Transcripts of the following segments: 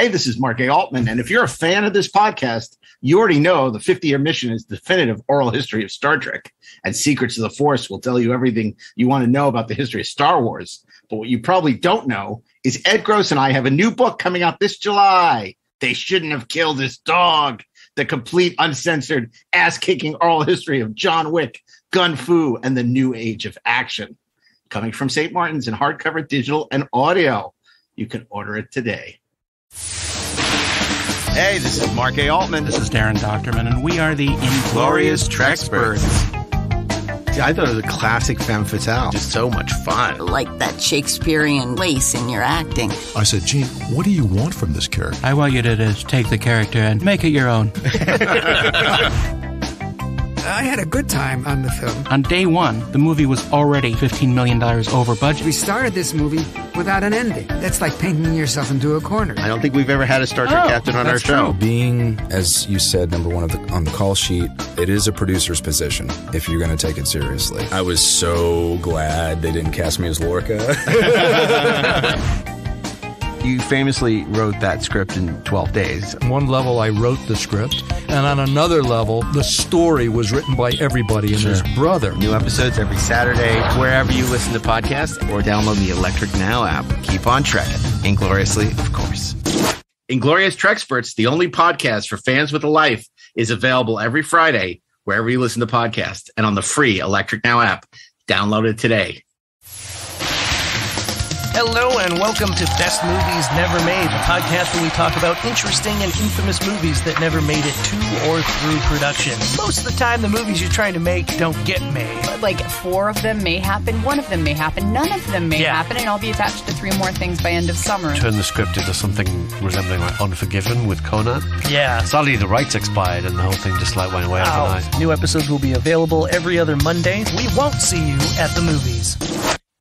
Hey, this is Mark A. Altman, and if you're a fan of this podcast, you already know the 50-year mission is definitive oral history of Star Trek, and Secrets of the Force will tell you everything you want to know about the history of Star Wars. But what you probably don't know is Ed Gross and I have a new book coming out this July. They Shouldn't Have Killed This Dog, the complete, uncensored, ass-kicking oral history of John Wick, Gun Fu, and the new age of action. Coming from St. Martin's in hardcover, digital, and audio. You can order it today. Hey, this is Marc A. Altman. This is DAREN Doctorman, and we are the Inglorious Trexperts. Yeah, I thought it was a classic femme fatale. Just so much fun. Like that Shakespearean lace in your acting. I said, Gene, what do you want from this character? I want you to just take the character and make it your own. I had a good time on the film. On day one, the movie was already $15 million over budget. We started this movie without an ending. That's like painting yourself into a corner. I don't think we've ever had a Star Trek captain on our show. Being, as you said, number one on the call sheet, it is a producer's position if you're going to take it seriously. I was so glad they didn't cast me as Lorca. You famously wrote that script in 12 days. On one level, I wrote the script, and on another level, the story was written by everybody and his brother. New episodes every Saturday, wherever you listen to podcasts, or download the Electric Now app. Keep on trekking. Ingloriously, of course. Inglorious Trexperts, the only podcast for fans with a life, is available every Friday, wherever you listen to podcasts, and on the free Electric Now app. Download it today. Hello and welcome to Best Movies Never Made, the podcast where we talk about interesting and infamous movies that never made it to or through production. Most of the time, the movies you're trying to make don't get made. Like 4 of them may happen, 1 of them may happen, none of them may happen, and I'll be attached to 3 more things by end of summer. Turn the script into something resembling like Unforgiven with Conan. Yeah. Sadly, the rights expired and the whole thing just like went away overnight. New episodes will be available every other Monday. We won't see you at the movies.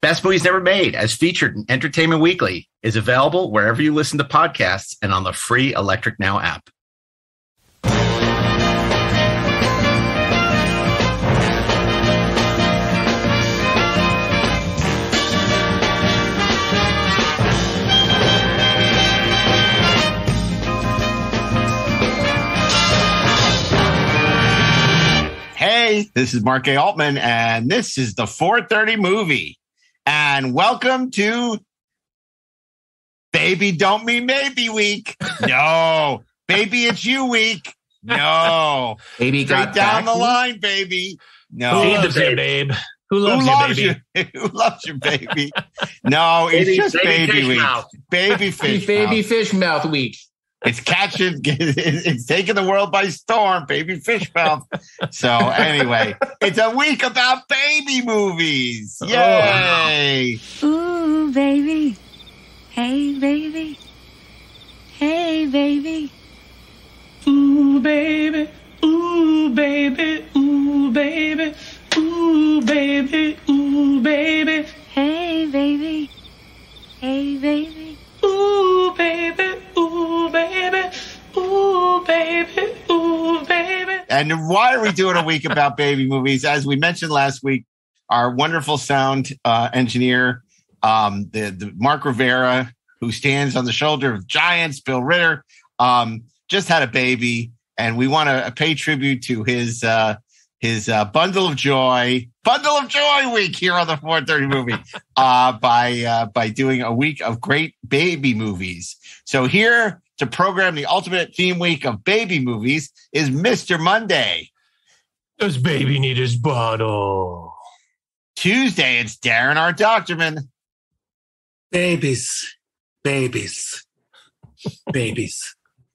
Best Movies Never Made, as featured in Entertainment Weekly, is available wherever you listen to podcasts and on the free Electric Now app. Hey, this is Marc A. Altman, and this is the 4:30 movie. And welcome to Baby Don't Mean Maybe Week. No. Baby It's You Week. No. Baby Straight down the line, baby. No. Who loves you, babe? Who loves you, baby? Who loves you, baby? No, it's just Baby Week. Baby Fish Baby Fish Mouth Week. It's it's taking the world by storm, Baby Fish Mouth. So anyway, it's a week about baby movies. Yay! Ooh, baby. Hey, baby. Hey, baby. Ooh, baby. Ooh, baby. Ooh, baby. Ooh, baby. Ooh, baby. Hey, baby. Hey, baby. Ooh, baby. Ooh, baby. Ooh, baby. Ooh, baby. And why are we doing a week about baby movies? As we mentioned last week, our wonderful sound engineer, the Marc Rivera, who stands on the shoulder of giants, Bill Ritter, just had a baby, and we want to pay tribute to his bundle of joy week here on the 4:30 movie by doing a week of great baby movies. So here to program the ultimate theme week of baby movies is Mr. Monday. Does baby need his bottle? Tuesday, it's DAREN R. Doctorman. Babies.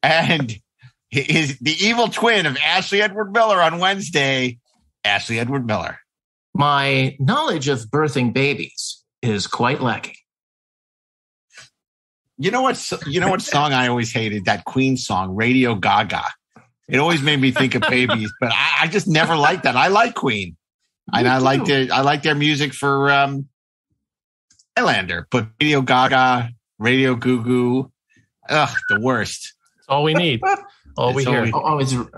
And the evil twin of Ashley Edward Miller on Wednesday, Ashley Edward Miller. My knowledge of birthing babies is quite lacking. You know what song I always hated? That Queen song, Radio Gaga. It always made me think of babies, but I just never liked that. I like Queen. And I like their music for Highlander, but Radio Gaga, Radio Goo Goo, the worst. That's all we need. All we hear.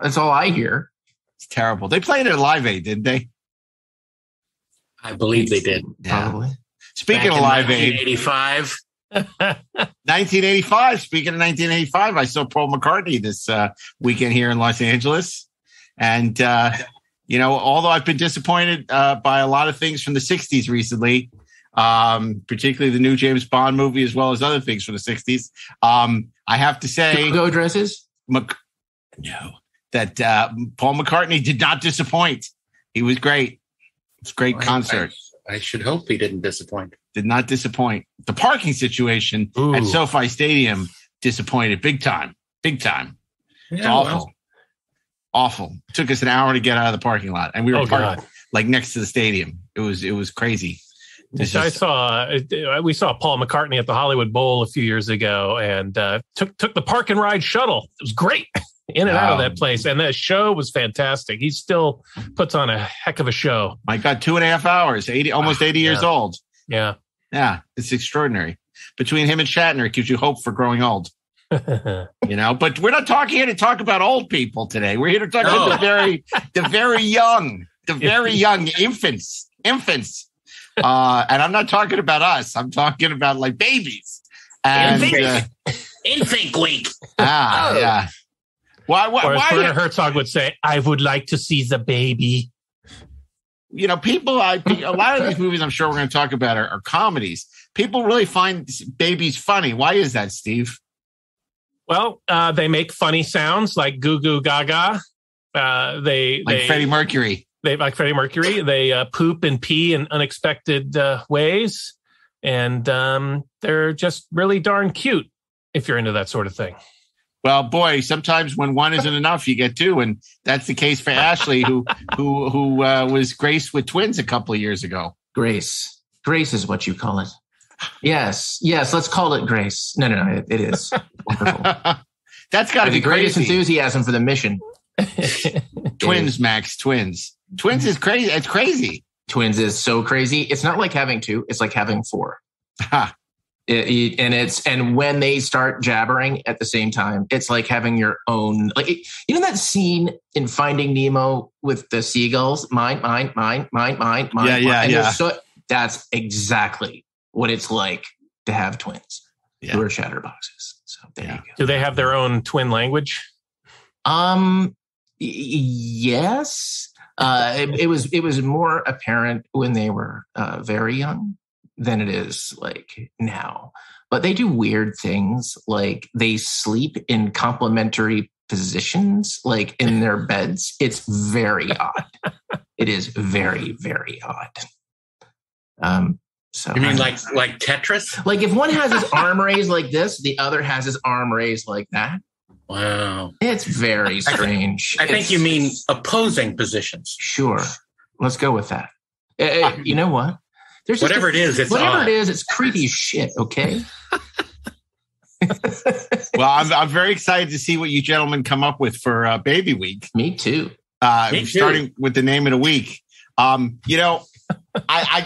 That's all I hear. It's terrible. They played it at Live Aid, didn't they? I believe they did. Yeah. Probably. Speaking of Live Aid, 1985. 1985. Speaking of 1985, I saw Paul McCartney this weekend here in Los Angeles. And, although I've been disappointed by a lot of things from the 60s recently, particularly the new James Bond movie, as well as other things from the 60s, I have to say... Go dresses? That Paul McCartney did not disappoint. He was great. It's a great concert. I should hope he didn't disappoint. Did not disappoint. The parking situation at SoFi Stadium disappointed big time. Big time. It's awful. Awful. It took us an hour to get out of the parking lot, and we were parked like next to the stadium. It was crazy. We saw Paul McCartney at the Hollywood Bowl a few years ago, and took the park and ride shuttle. It was great. In and out of that place. And that show was fantastic. He still puts on a heck of a show. My God, 2.5 hours, almost 80 years old. Yeah. Yeah. It's extraordinary. Between him and Shatner, it gives you hope for growing old. But we're not here to talk about old people today. We're here to talk about the very young infants. And I'm not talking about us. I'm talking about like babies. And, Infant week. Yeah. Why, or as Werner Herzog would say, I would like to see the baby. People, a lot of these movies I'm sure we're going to talk about are comedies. People really find babies funny. Why is that, Steve? Well, they make funny sounds like goo goo gaga. Freddie Mercury. Like Freddie Mercury. They poop and pee in unexpected ways. And they're just really darn cute if you're into that sort of thing. Well, boy, sometimes when one isn't enough, you get two, and that's the case for Ashley, who was graced with twins a couple of years ago. Grace is what you call it. Yes. Let's call it grace. No, it is wonderful. That's got to be the greatest crazy. Enthusiasm for the mission. Twins, Max. Twins is crazy. It's crazy. Twins is so crazy. It's not like having two. It's like having four. And when they start jabbering at the same time, it's like having your own, that scene in Finding Nemo with the seagulls, mine. Yeah. That's exactly what it's like to have twins who are chatterboxes. So there you go. Do they have their own twin language? Yes. It was more apparent when they were very young than it is like now. But they do weird things, like they sleep in complementary positions, like in their beds. It's very odd. It is very, very odd. So you mean like Tetris? Like if one has his arm raised like this, the other has his arm raised like that. Wow. It's very strange. I think you mean opposing positions. Sure. Let's go with that. You know what? Whatever it is, it's creepy as shit, okay? Well, I'm very excited to see what you gentlemen come up with for Baby Week. Me too. Starting with the name of the week. I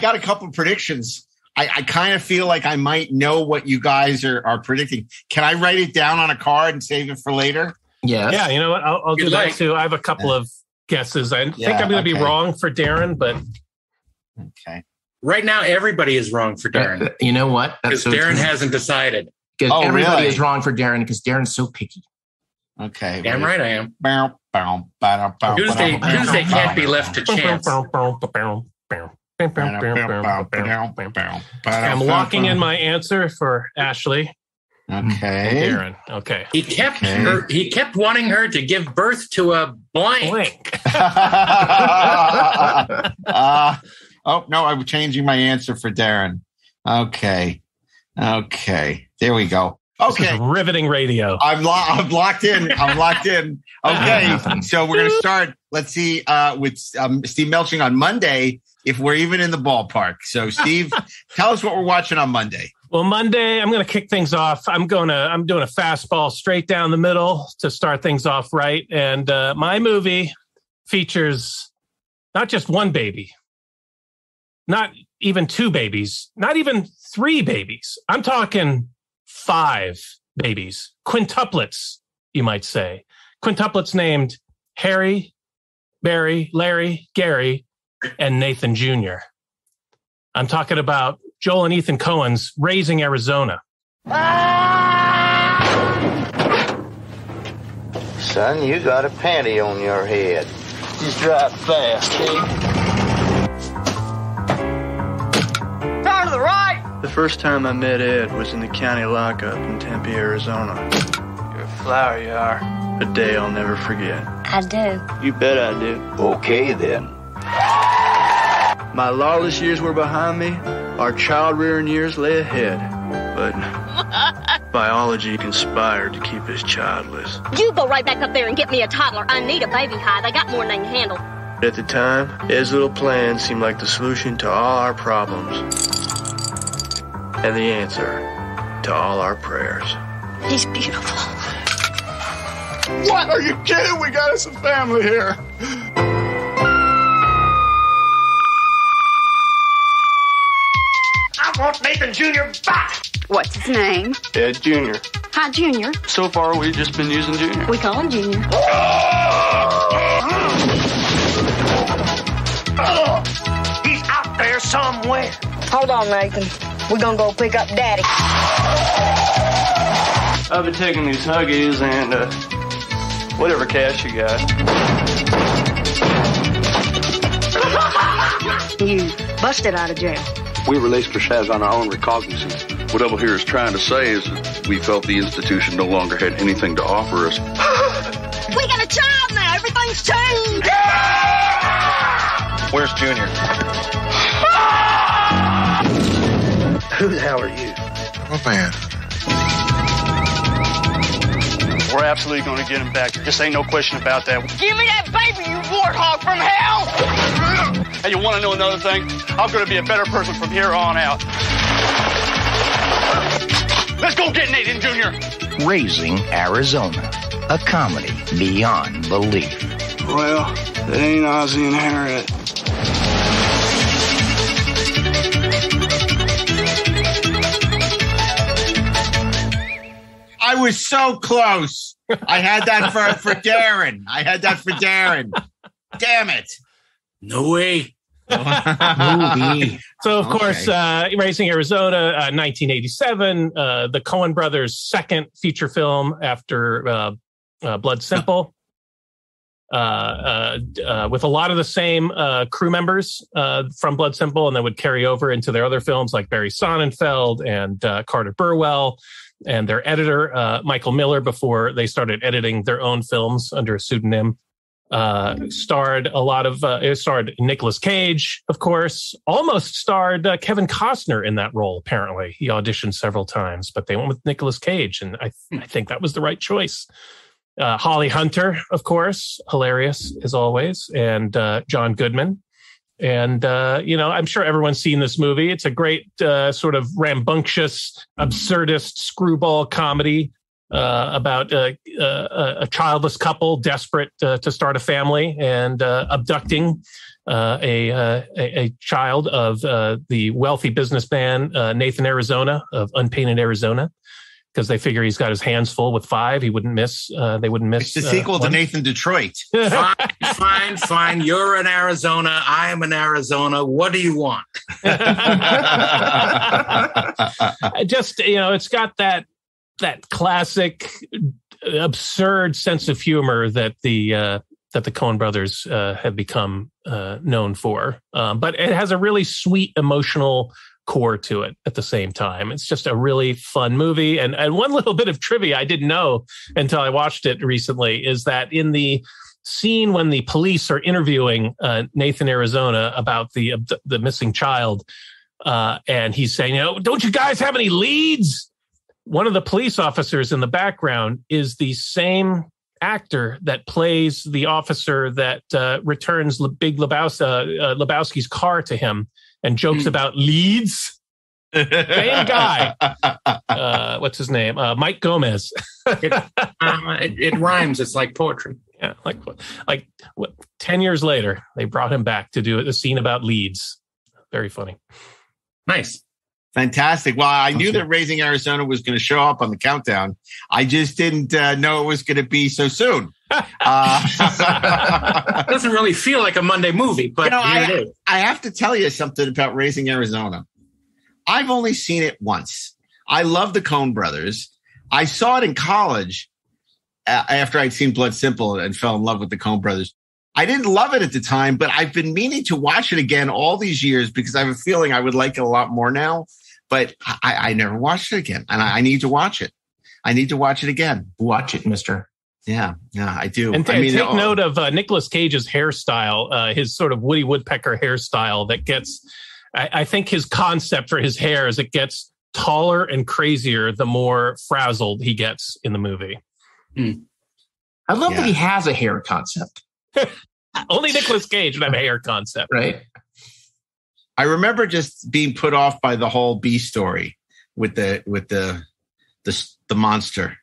got a couple of predictions. I kind of feel like I might know what you guys are predicting. Can I write it down on a card and save it for later? Yes. Yeah, you know what? I'll do that too. I have a couple of guesses. I think I'm going to be wrong for Darren, but... Okay. Right now, everybody is wrong for Darren. You know what? Because Darren hasn't decided. Because everybody is wrong for Darren because Darren's so picky. Okay. Damn right I am. Tuesday can't be left to chance. I'm locking in my answer for Ashley. Okay. Darren. Okay. He kept wanting her to give birth to a blank. Oh, no, I'm changing my answer for Darren. Okay. There we go. Okay. This is riveting radio. I'm locked in. Okay. So we're going to start, let's see, with Steve Melching on Monday, if we're even in the ballpark. So, Steve, tell us what we're watching on Monday. Well, Monday, I'm going to kick things off. I'm doing a fastball straight down the middle to start things off right. And my movie features not just one baby, not even two babies, not even three babies. I'm talking 5 babies, quintuplets, you might say. Quintuplets named Harry, Barry, Larry, Gary, and Nathan Jr. I'm talking about Joel and Ethan Cohen's Raising Arizona. Son, you got a panty on your head. Just drive fast, eh? Turn to the right! The first time I met Ed was in the county lockup in Tempe, Arizona. You're a flower, you are. A day I'll never forget. I do. You bet I do. Okay, then. My lawless years were behind me. Our child-rearing years lay ahead. But biology conspired to keep us childless. You go right back up there and get me a toddler. I need a baby hide. I got more than I can handle. At the time, Ed's little plan seemed like the solution to all our problems. And the answer to all our prayers. He's beautiful. What? Are you kidding? We got us a family here. I want Nathan Jr. back! What's his name? Ed Jr. Hi, Junior. So far, we've just been using Junior. We call him Junior. He's out there somewhere. Hold on, Nathan. We're gonna go pick up Daddy. I've been taking these Huggies and, whatever cash you got. You busted out of jail. We released Prashaz on our own recognizance. What Double here is trying to say is that we felt the institution no longer had anything to offer us. We got a child now. Everything's changed. Where's Junior? Who the hell are you? I'm a man. We're absolutely going to get him back. Just ain't no question about that. Give me that baby, you warthog from hell! Hey, you want to know another thing? I'm going to be a better person from here on out. Let's go get Nathan Jr. Raising Arizona. A comedy beyond belief. Well, it ain't Ozzie and Harriet. I was so close. I had that for Darren. Damn it. No way. So, of course, Raising Arizona, 1987, the Coen brothers' second feature film after Blood Simple, with a lot of the same crew members from Blood Simple, and that would carry over into their other films like Barry Sonnenfeld and Carter Burwell, and their editor, Michael Miller, before they started editing their own films under a pseudonym. Starred Nicolas Cage, of course, almost starred Kevin Costner in that role. Apparently he auditioned several times, but they went with Nicolas Cage. And I think that was the right choice. Holly Hunter, of course, hilarious as always. And John Goodman. And, I'm sure everyone's seen this movie. It's a great sort of rambunctious, absurdist screwball comedy about a childless couple desperate to start a family and abducting a child of the wealthy businessman Nathan Arizona of Unpainted Arizona, because they figure he's got his hands full with five. He wouldn't miss. They wouldn't miss. It's the sequel to Nathan Detroit. Fine. You're in Arizona. I am in Arizona. What do you want? Just it's got that classic absurd sense of humor that the Coen brothers have become known for, but it has a really sweet emotional core to it at the same time. It's just a really fun movie. And one little bit of trivia I didn't know until I watched it recently is that in the scene when the police are interviewing Nathan Arizona about the missing child, and he's saying, don't you guys have any leads? One of the police officers in the background is the same actor that plays the officer that returns Big Lebowski's car to him and jokes about leads. Same guy. What's his name? Mike Gomez. It rhymes. It's like poetry. Yeah, like 10 years later, they brought him back to do a scene about leads. Very funny. Nice. Fantastic. Well, I knew that Raising Arizona was going to show up on the countdown. I just didn't know it was going to be so soon. It doesn't really feel like a Monday movie, but here it is. I have to tell you something about Raising Arizona. I've only seen it once. I love the Coen brothers. I saw it in college after I'd seen Blood Simple and fell in love with the Coen brothers. I didn't love it at the time, but I've been meaning to watch it again all these years because I have a feeling I would like it a lot more now. But I never watched it again, and I need to watch it. I need to watch it again. Watch it, mister. Yeah, I do. And take note of Nicolas Cage's hairstyle, his sort of Woody Woodpecker hairstyle that gets, I think his concept for his hair is it gets taller and crazier the more frazzled he gets in the movie. I love that he has a hair concept. Only Nicolas Cage would have a hair concept. Right. I remember just being put off by the whole B story with the monster,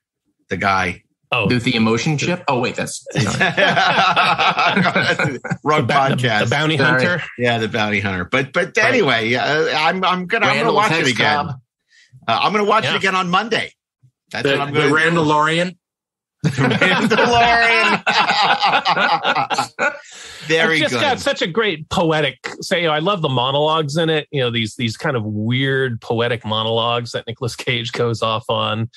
the guy. Oh, the emotion chip. Oh, wait, that's wrong podcast. The bounty hunter. Yeah, the bounty hunter. But anyway, I'm gonna watch it again. I'm gonna watch it again on Monday. That's what I'm going to do. The Randalorian. Very it's just good. got such a great poetic I love the monologues in it. You know, these kind of weird poetic monologues that Nicolas Cage goes off on.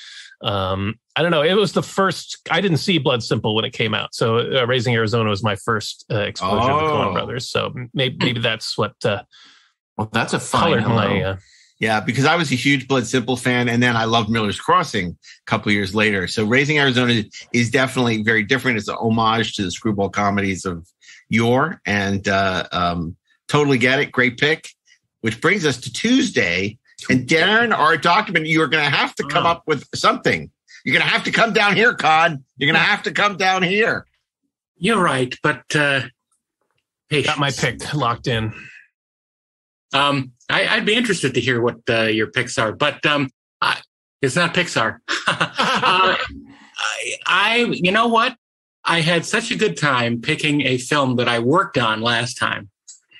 I don't know. It was the first. I didn't see Blood Simple when it came out, so Raising Arizona was my first exposure to the Coen brothers. So maybe that's what. Well, that's a fine my. Yeah, because I was a huge Blood Simple fan, and then I loved Miller's Crossing a couple of years later. So Raising Arizona is definitely very different. It's an homage to the screwball comedies of yore, and totally get it. Great pick. Which brings us to Tuesday. And Darren, our document, you're going to have to come up with something. You're going to have to come down here, Con. You're going to have to come down here. You're right, but hey, got my pick locked in. I'd be interested to hear what your picks are, but it's not Pixar. You know what? I had such a good time picking a film that I worked on last time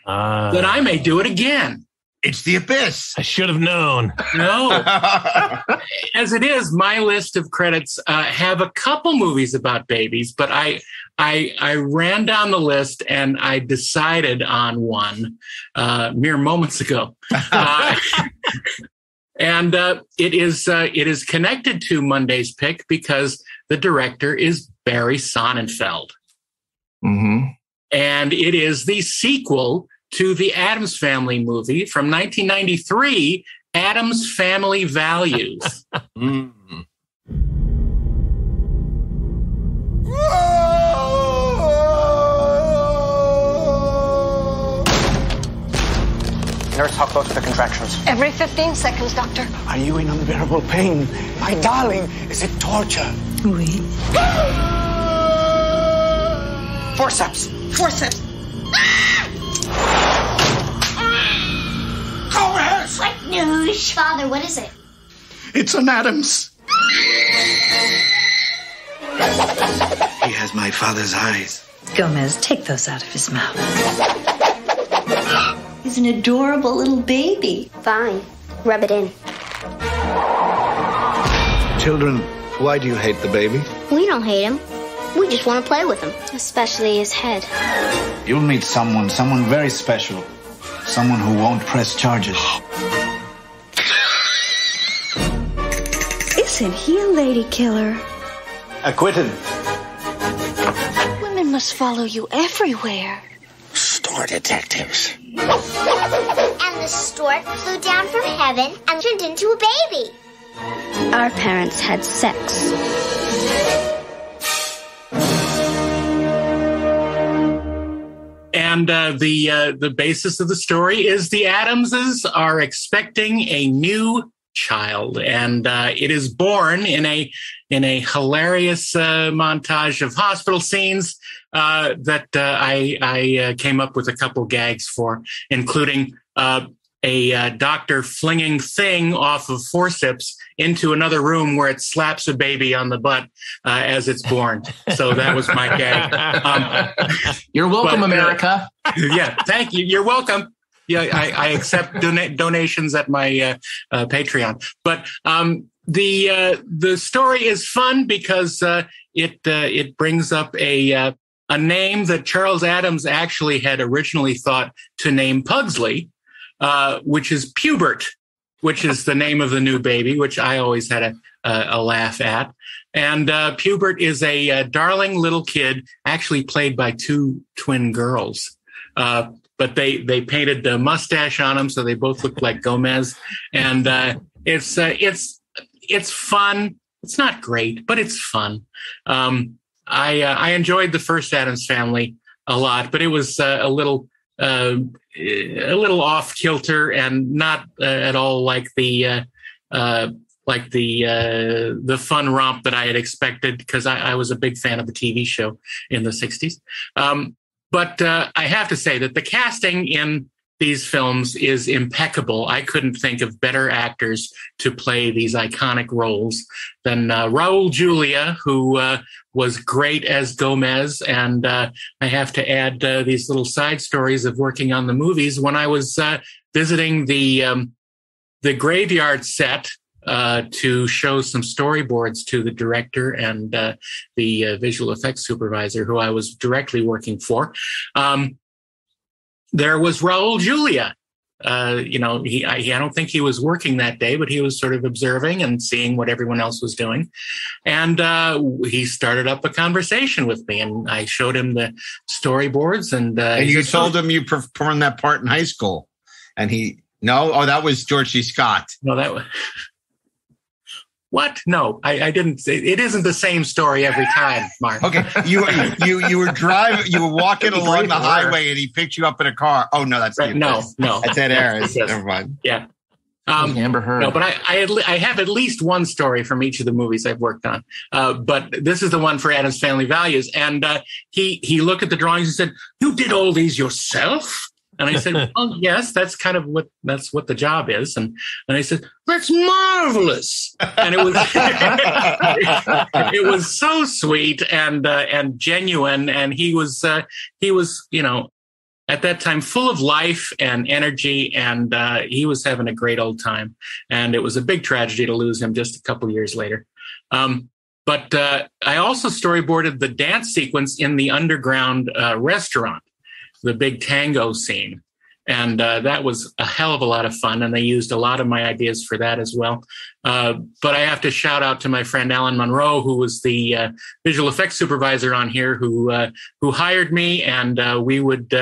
that I may do it again. It's The Abyss. I should have known. No. As it is, my list of credits have a couple movies about babies, but I ran down the list and I decided on one mere moments ago. And it is connected to Monday's pick because the director is Barry Sonnenfeld. Mm-hmm. And it is the sequel to the Addams Family movie from 1993, Addams Family Values. Nurse, how close are the contractions? Every 15 seconds, doctor. Are you in unbearable pain? My darling, is it torture? Oui. Forceps. Forceps. Go ahead. What news? Father, what is it? It's an Addams. He has my father's eyes. Gomez, take those out of his mouth. He's an adorable little baby. Fine. Rub it in. Children, why do you hate the baby? We don't hate him. We just want to play with him. Especially his head. You'll meet someone very special. Someone who won't press charges. Isn't he a lady killer? Acquitted. Women must follow you everywhere. Store detectives. And the stork flew down from heaven and turned into a baby. Our parents had sex. And the basis of the story is the Addamses are expecting a new child, and it is born in a hilarious montage of hospital scenes that I came up with a couple gags for, including a doctor flinging thing off of forceps into another room where it slaps a baby on the butt as it's born. So that was my gag. You're welcome, America. Yeah, thank you. You're welcome. Yeah, I accept donations at my Patreon. But the story is fun because it brings up a name that Charles Addams actually had originally thought to name Pugsley, which is Pubert. which is the name of the new baby, which I always had a laugh at. And Pubert is a darling little kid, actually played by two twin girls. But they painted the mustache on him, so they both look like Gomez. And it's fun. It's not great, but it's fun. I enjoyed the first Addams Family a lot, but it was a little off kilter and not at all like the fun romp that I had expected, because I was a big fan of the TV show in the 60s. But I have to say that the casting in these films is impeccable. I couldn't think of better actors to play these iconic roles than Raul Julia, who was great as Gomez. And I have to add these little side stories of working on the movies. When I was visiting the graveyard set to show some storyboards to the director and the visual effects supervisor, who I was directly working for, there was Raul Julia. I don't think he was working that day, but he was sort of observing and seeing what everyone else was doing. And he started up a conversation with me, and I showed him the storyboards. And you told him you performed that part in high school. And that was George C. Scott. No, that was... What? No, I didn't. It isn't the same story every time, Mark. Okay, you were driving, you were walking along the highway, and he picked you up in a car. Oh no, that's right. No, that's Ed Harris. Never mind. Yeah, Amber Heard. No, but I have at least one story from each of the movies I've worked on. But this is the one for Addams Family Values, and he looked at the drawings and said, "You did all these yourself?" And I said, well, yes, that's kind of what the job is. And I said, that's marvelous. And it was so sweet and genuine. And he was, at that time full of life and energy. And he was having a great old time. And it was a big tragedy to lose him just a couple years later. But I also storyboarded the dance sequence in the underground restaurant, the big tango scene. And that was a hell of a lot of fun. And they used a lot of my ideas for that as well. But I have to shout out to my friend Alan Monroe, who was the visual effects supervisor on here, who hired me. And we would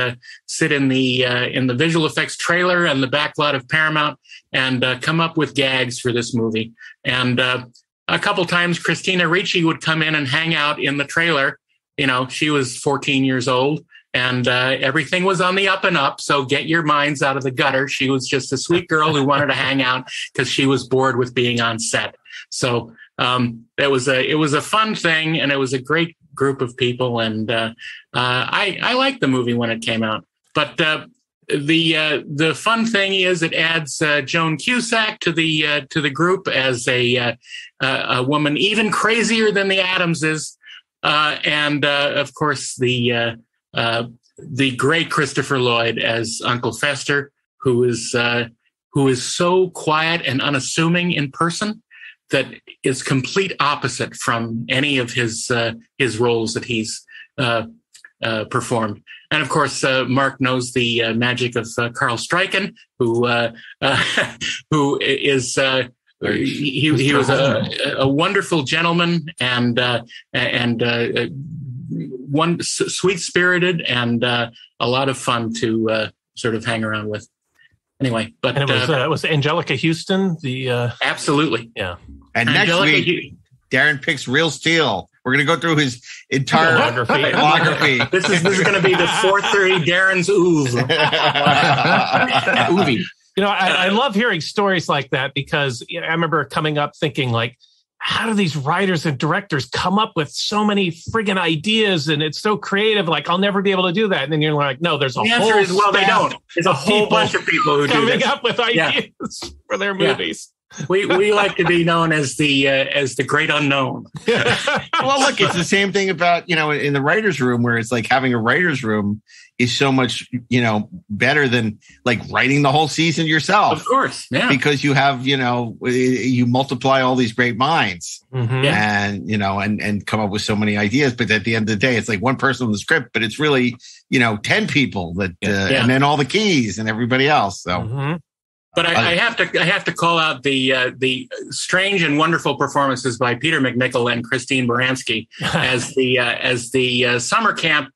sit in the visual effects trailer and the back lot of Paramount and come up with gags for this movie. And a couple times Christina Ricci would come in and hang out in the trailer. She was 14 years old. And everything was on the up and up. So get your minds out of the gutter. She was just a sweet girl who wanted to hang out because she was bored with being on set. So it was a fun thing, and it was a great group of people. And I liked the movie when it came out. But the fun thing is it adds Joan Cusack to the group as a woman even crazier than the Adamses, and of course the great Christopher Lloyd as Uncle Fester, who is so quiet and unassuming in person that is complete opposite from any of his roles that he's performed. And of course, Mark knows the magic of Carl Stryken, who is he was a wonderful gentleman and one sweet-spirited and a lot of fun to sort of hang around with. Anyway, but and it was Angelica Houston. Absolutely, yeah. And next week, Darren picks Real Steel. We're going to go through his entire biography. This is going to be the 4:30 Darren's oeuvre. I love hearing stories like that because I remember coming up thinking like, how do these writers and directors come up with so many friggin' ideas and it's so creative? Like, I'll never be able to do that. And then you're like, no, there's a whole answer is, well, they don't. There's a whole bunch of people who do this. Coming up with ideas for their movies. We like to be known as the great unknown. Well, look, it's the same thing about, in the writer's room, where it's like having a writer's room is so much, better than like writing the whole season yourself. Of course. Yeah. Because you have, you multiply all these great minds and, and come up with so many ideas. But at the end of the day, it's like one person on the script, but it's really, 10 people that, and then all the keys and everybody else. So. But I have to call out the strange and wonderful performances by Peter McNichol and Christine Baranski as the summer camp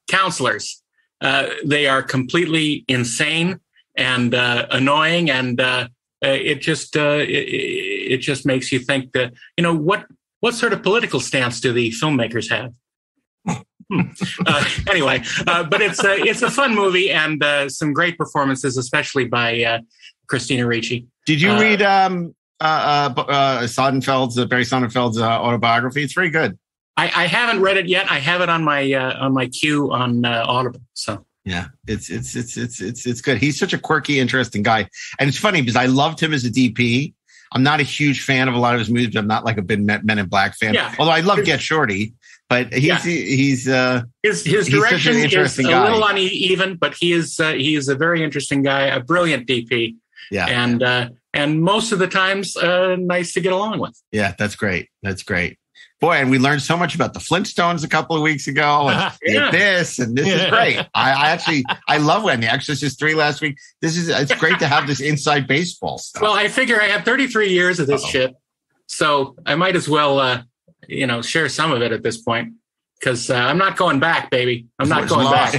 counselors. They are completely insane and annoying, and it just makes you think that, what sort of political stance do the filmmakers have? Anyway, but it's a fun movie and some great performances, especially by Christina Ricci. Did you read Barry Sonnenfeld's autobiography? It's very good. I haven't read it yet. I have it on my queue on Audible. So yeah, it's good. He's such a quirky, interesting guy, and it's funny because I loved him as a DP. I'm not a huge fan of a lot of his movies, but I'm not like a big Men in Black fan. Yeah. Although I love Get Shorty, but his direction is a little uneven, but he is a very interesting guy, a brilliant DP. Yeah, and most of the times nice to get along with. Yeah, that's great. That's great. Boy, and we learned so much about the Flintstones a couple of weeks ago, and this is great. I love when The Exorcist 3 last week. It's great to have this inside baseball stuff. Well, I figure I have 33 years of this shit, so I might as well, share some of it at this point. Because I'm not going back, baby. I'm not going back.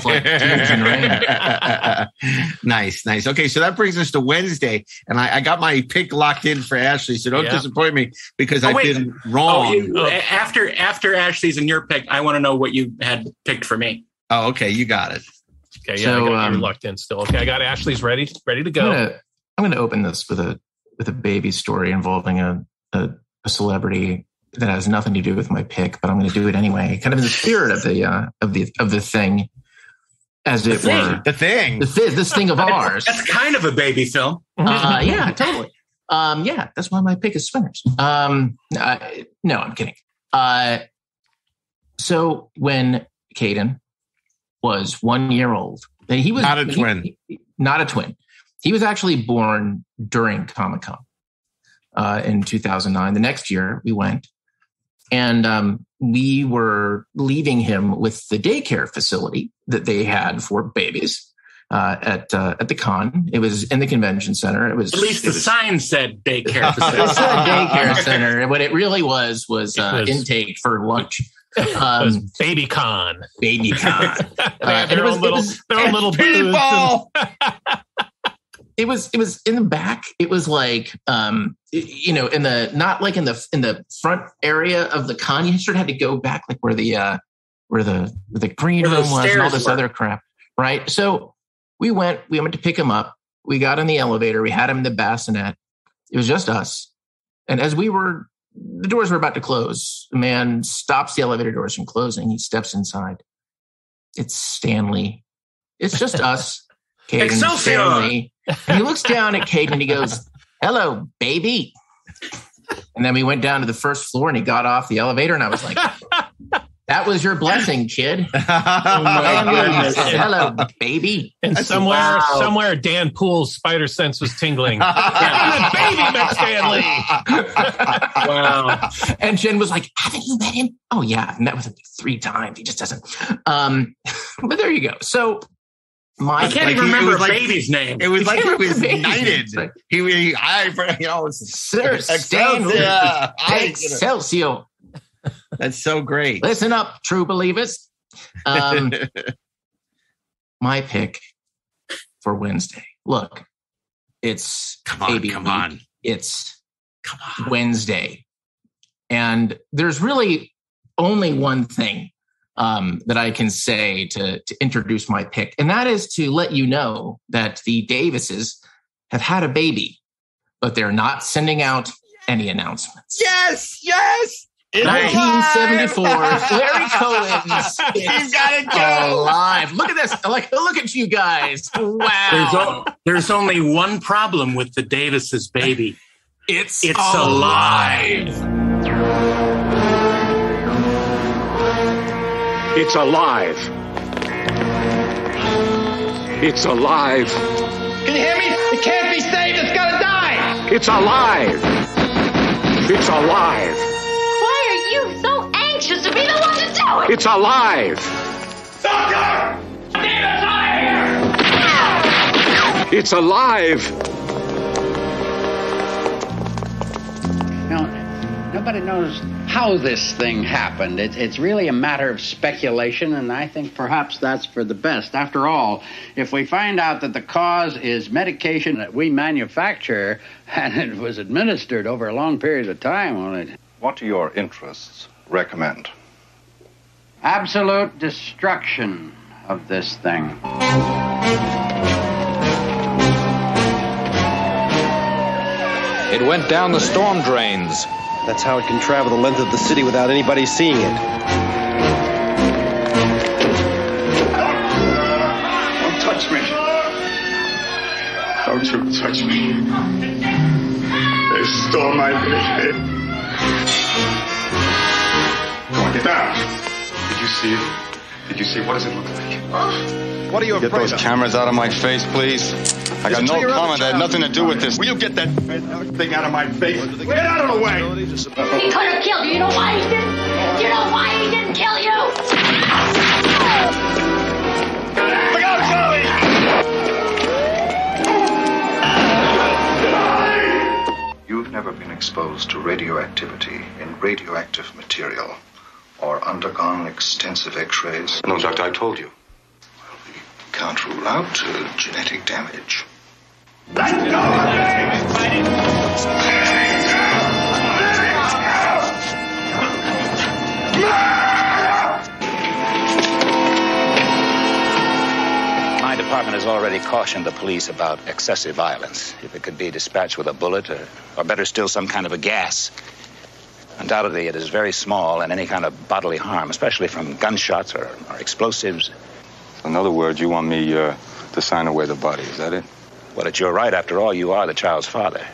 Nice. Okay, so that brings us to Wednesday, and I got my pick locked in for Ashley. So don't disappoint me because I've been wrong. After Ashley's and your pick, I want to know what you had picked for me. Oh, okay, you got it. Okay, yeah, so, I got you locked in still. Okay, I got Ashley's ready to go. I'm going to open this with a baby story involving a celebrity that has nothing to do with my pick, but I'm going to do it anyway. Kind of in the spirit of the thing, as it were. This thing of ours. That's kind of a baby film. Yeah, totally. That's why my pick is Swingers. No, I'm kidding. So when Caden was 1 year old, he was not a twin. Not a twin. He was actually born during Comic-Con in 2009. The next year we went. And we were leaving him with the daycare facility that they had for babies at the con. It was in the convention center. It was at least the sign said daycare facility. It said daycare center. What it really was intake for lunch. Baby con. Baby con. Their own little people. It was in the back. It was like, in the front area of the con. You sort of had to go back like where the green room was and all this other crap. Right. So we went to pick him up. We got in the elevator. We had him in the bassinet. It was just us. And as the doors were about to close, the man stops the elevator doors from closing. He steps inside. It's Stanley. It's just us. Caden, Stanley. And he looks down at Caden and he goes, "Hello, baby." And then we went down to the first floor and he got off the elevator and I was like, "That was your blessing, kid." Hello, baby. And somewhere Dan Poole's spider sense was tingling. Baby met Stanley. Wow. And Jen was like, "Haven't you met him?" "Oh yeah, I've met with him 3 times. He just doesn't." But there you go. So I can't even remember a baby's name. It was like he was knighted. Sir Stanley. Excelsior. That's so great. Listen up, true believers. My pick for Wednesday. Look, it's baby week. It's Wednesday. And there's really only one thing that I can say to introduce my pick. And that is to let you know that the Davises have had a baby, but they're not sending out any announcements. Yes. 1974, Larry Cohen's You've got to go alive. Look at this. Look at you guys. Wow. There's only one problem with the Davises' baby. It's alive. It's alive. It's alive. Can you hear me? It can't be saved. It's got to die. It's alive. It's alive. Why are you so anxious to be the one to do it? It's alive. Doctor! David's out of here! It's alive. Nobody knows how this thing happened. It's really a matter of speculation, and I think perhaps that's for the best. After all, if we find out that the cause is medication that we manufacture and it was administered over a long period of time, well, what do your interests recommend? Absolute destruction of this thing. It went down the storm drains. That's how it can travel the length of the city without anybody seeing it. Don't touch me. Don't you touch me. They stole my baby. Go on, get down. Did you see it? Did you see? What does it look like? What are you Get those cameras out of my face, please. I got no comment. That had nothing to do with this. Will you get that thing out of my face? Get out of the way! He could have killed you. You know why he didn't? You know why he didn't kill you? Look out, Charlie! You've never been exposed to radioactivity in radioactive material or undergone extensive x-rays? No, Doctor, I told you. Can't rule out genetic damage. Let go My department has already cautioned the police about excessive violence. If it could be dispatched with a bullet or better still, some kind of a gas. Undoubtedly, it is very small, and any kind of bodily harm, especially from gunshots or explosives. In other words, you want me to sign away the body, is that it? Well, it's your right. After all, you are the child's father.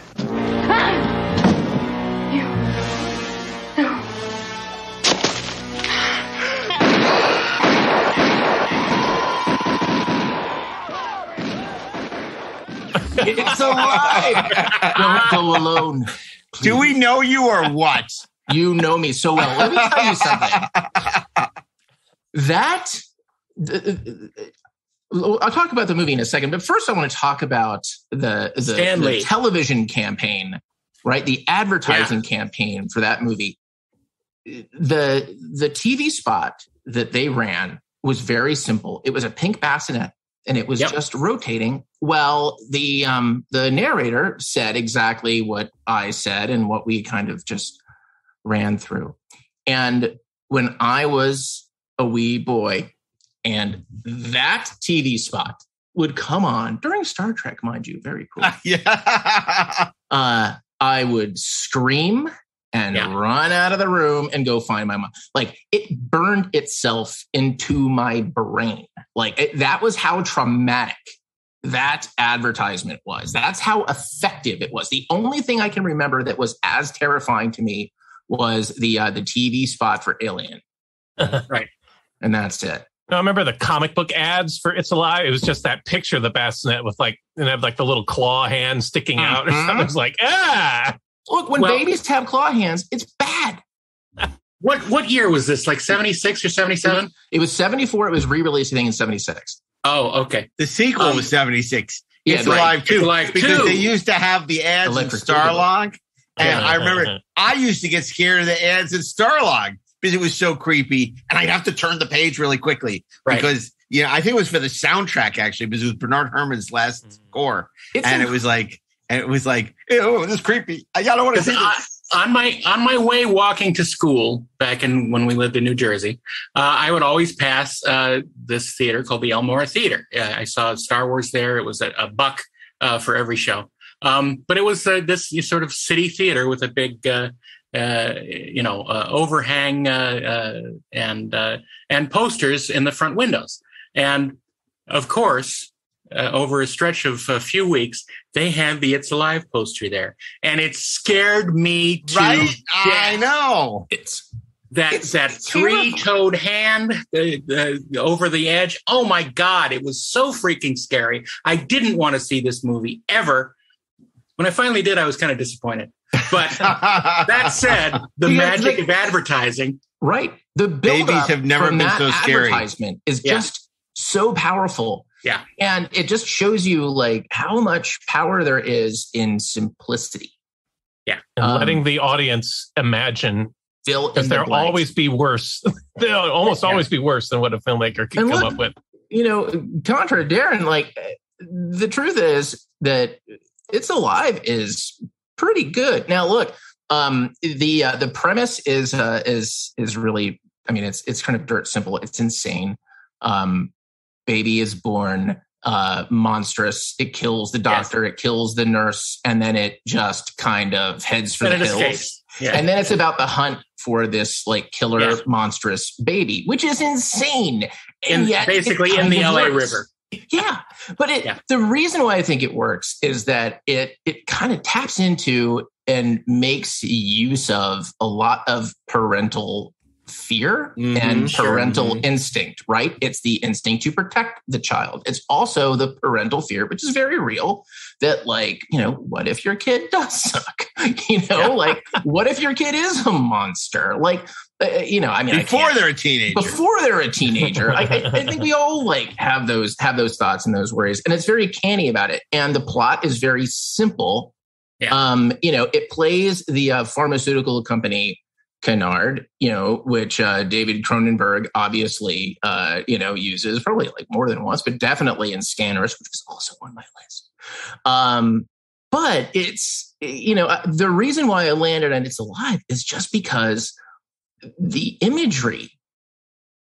It's alive. Don't go alone. Please. Do we know you or what? You know me so well. Let me tell you something. I'll talk about the movie in a second, but first I want to talk about the television campaign, right? The advertising campaign for that movie. The TV spot that they ran was very simple. It was a pink bassinet, and it was just rotating. Well, the narrator said exactly what I said and what we kind of just ran through. And when I was a wee boy, and that TV spot would come on during Star Trek, mind you, very cool. I would scream and run out of the room and go find my mom. Like, it burned itself into my brain. Like, that was how traumatic that advertisement was. That's how effective it was. The only thing I can remember that was as terrifying to me was the TV spot for Alien. Right. And that's it. I remember the comic book ads for It's Alive. It was just that picture of the bassinet with and have like the little claw hand sticking out or something. It was like, Look, when babies have claw hands, it's bad. What year was this? Like 76 or 77? It was 74. It was re-released, I think, in 76. Oh, okay. The sequel was 76. Yeah, It's Alive 2. It's Alive because 2. they used to have the ads in Starlog. And I remember I used to get scared of the ads in Starlog because it was so creepy. And I'd have to turn the page really quickly because, I think it was for the soundtrack, actually, because it was Bernard Herrmann's last score. It was like, ew, this is creepy. I don't want to see this. On my way walking to school back when we lived in New Jersey, I would always pass this theater called the Elmore Theater. I saw Star Wars there. It was a buck for every show. But it was this sort of city theater with a big, overhang and posters in the front windows. And of course, over a stretch of a few weeks, they had the It's Alive poster there, and it scared me to death. I know. That three-toed hand over the edge. Oh my God, it was so freaking scary. I didn't want to see this movie ever. When I finally did, I was kind of disappointed. But that said, the magic of advertising. Right. The build-up have never from been that so scary. Advertisement is just so powerful. Yeah. And it just shows you like how much power there is in simplicity. Yeah. And letting the audience imagine, because there'll always be worse. They'll almost always be worse than what a filmmaker can come up with. Contra Darren, like, the truth is that It's Alive is pretty good. Now, look, the premise is really, I mean, it's kind of dirt simple. It's insane. Baby is born monstrous. It kills the doctor. It kills the nurse, and then it just kind of heads for the hills. Yeah. And then it's about the hunt for this like killer monstrous baby, which is insane. And yet basically in the LA River. Yeah. But the reason why I think it works is that it kind of taps into and makes use of a lot of parental fear and parental instinct, right? It's the instinct to protect the child. It's also the parental fear, which is very real, that like, what if your kid does suck? Like, what if your kid is a monster? Like, I mean, before they're a teenager, I think we all like have those thoughts and those worries, and it's very canny about it. And the plot is very simple. Yeah. It plays the pharmaceutical company Canard, which David Cronenberg obviously, uses probably like more than once, but definitely in Scanners, which was also on my list. But it's, the reason why I landed on It's Alive is just because the imagery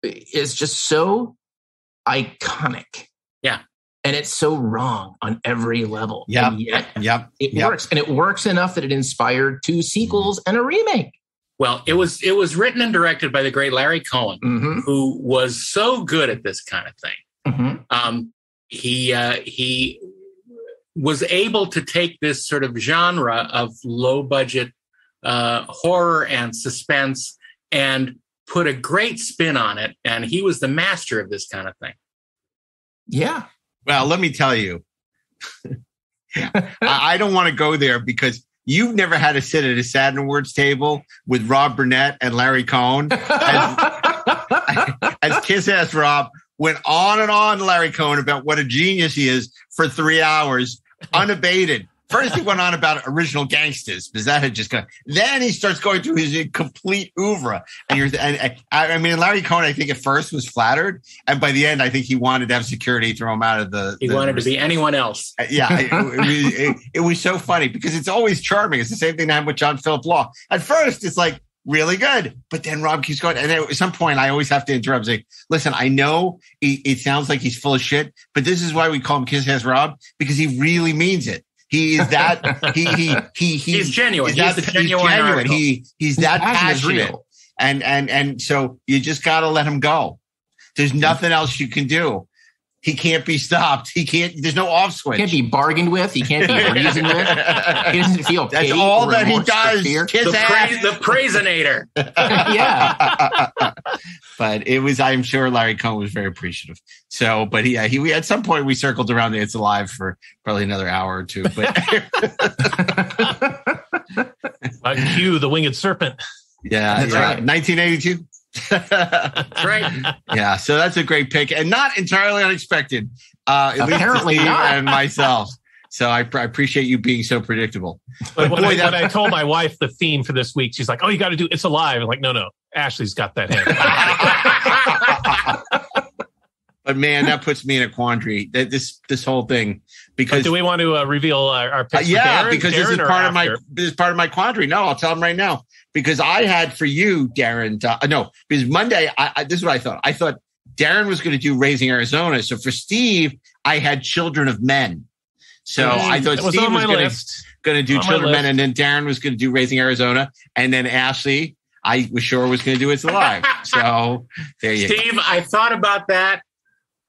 is just so iconic. Yeah. And it's so wrong on every level. Yeah. It works. And it works enough that it inspired 2 sequels and a remake. Well, it was written and directed by the great Larry Cohen, who was so good at this kind of thing. He was able to take this sort of genre of low budget horror and suspense and put a great spin on it. And he was the master of this kind of thing. Yeah. Well, let me tell you, I don't want to go there because you've never had to sit at a Sad and Words table with Rob Burnett and Larry Cohen. As Kiss-Ass Rob went on and on to Larry Cohen about what a genius he is for 3 hours, unabated. First, he went on about original gangsters because that had just gone. Then he starts going through his complete oeuvre. I mean, Larry Cohen, I think at first was flattered. And by the end, I think he wanted to have security throw him out of He wanted to be anyone else. Yeah. It was so funny because it's always charming. It's the same thing that happened with John Philip Law. At first, it's like really good. But then Rob keeps going. And at some point, I always have to interrupt and say, listen, I know it sounds like he's full of shit, but this is why we call him Kiss-Ass Rob, because he really means it. He is that he's genuine. He's genuine. He's that passionate. And so you just got to let him go. There's nothing else you can do. He can't be stopped. There's no off switch. He can't be bargained with. He can't be reasoned with. He doesn't feel paid. That's all that he does. The praisinator. Yeah. But I'm sure Larry Cohen was very appreciative. So, but he at some point we circled around the It's Alive for probably another hour or two. But cue the Winged Serpent. Yeah. That's right. 1982. That's right. Yeah, so that's a great pick and not entirely unexpected. Apparently Steve not. And myself. So I appreciate you being so predictable. But when I told my wife the theme for this week, she's like, "Oh, you got to do It's Alive." I'm like, "No, Ashley's got that hand." But man, that puts me in a quandary. This whole thing because do we want to reveal our picks? Yeah, for Darren? because Darren this is part of my quandary. No, I'll tell them right now. Because I had for you, Darren. Because Monday, this is what I thought. I thought Darren was going to do Raising Arizona. So for Steve, I had Children of Men. So I thought Steve was going to do Children of Men, and then Darren was going to do Raising Arizona, and then Ashley, I was sure was going to do It's Alive. So there you go. Steve, I thought about that.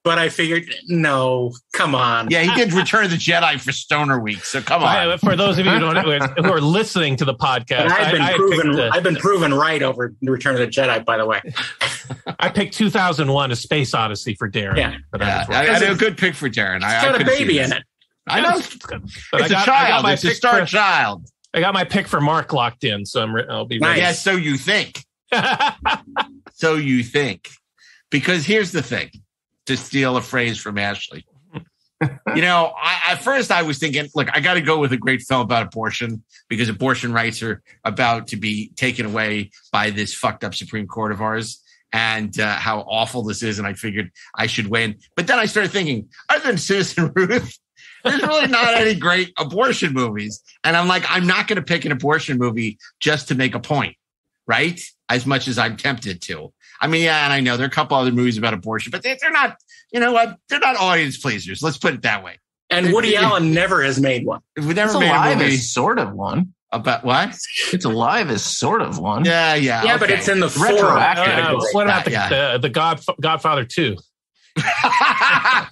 But I figured, no, come on. Yeah, he did Return of the Jedi for Stoner Week, so come on. For those of you who are listening to the podcast, I've been proven right over Return of the Jedi, by the way. I picked 2001: A Space Odyssey for Darren. Yeah, I had a good pick for Darren. It's got a baby in it. I know. It's a child. It's a star child. I got my pick for Mark locked in, so I'll be ready. Yeah, so you think. So you think. Because here's the thing. To steal a phrase from Ashley. At first I was thinking, look, I got to go with a great film about abortion because abortion rights are about to be taken away by this fucked up Supreme Court of ours, and how awful this is. And I figured I should win. But then I started thinking, other than Citizen Ruth, there's really not any great abortion movies. And I'm like, I'm not going to pick an abortion movie just to make a point, right? As much as I'm tempted to. I mean, yeah, and I know there are a couple other movies about abortion, but they're not, they're not audience pleasers. Let's put it that way. And Woody Allen never has made one. We never made a movie. Is sort of one. About what? It's Alive is sort of one. Yeah. Yeah, okay. but it's in the retroactive. What about the Godfather 2?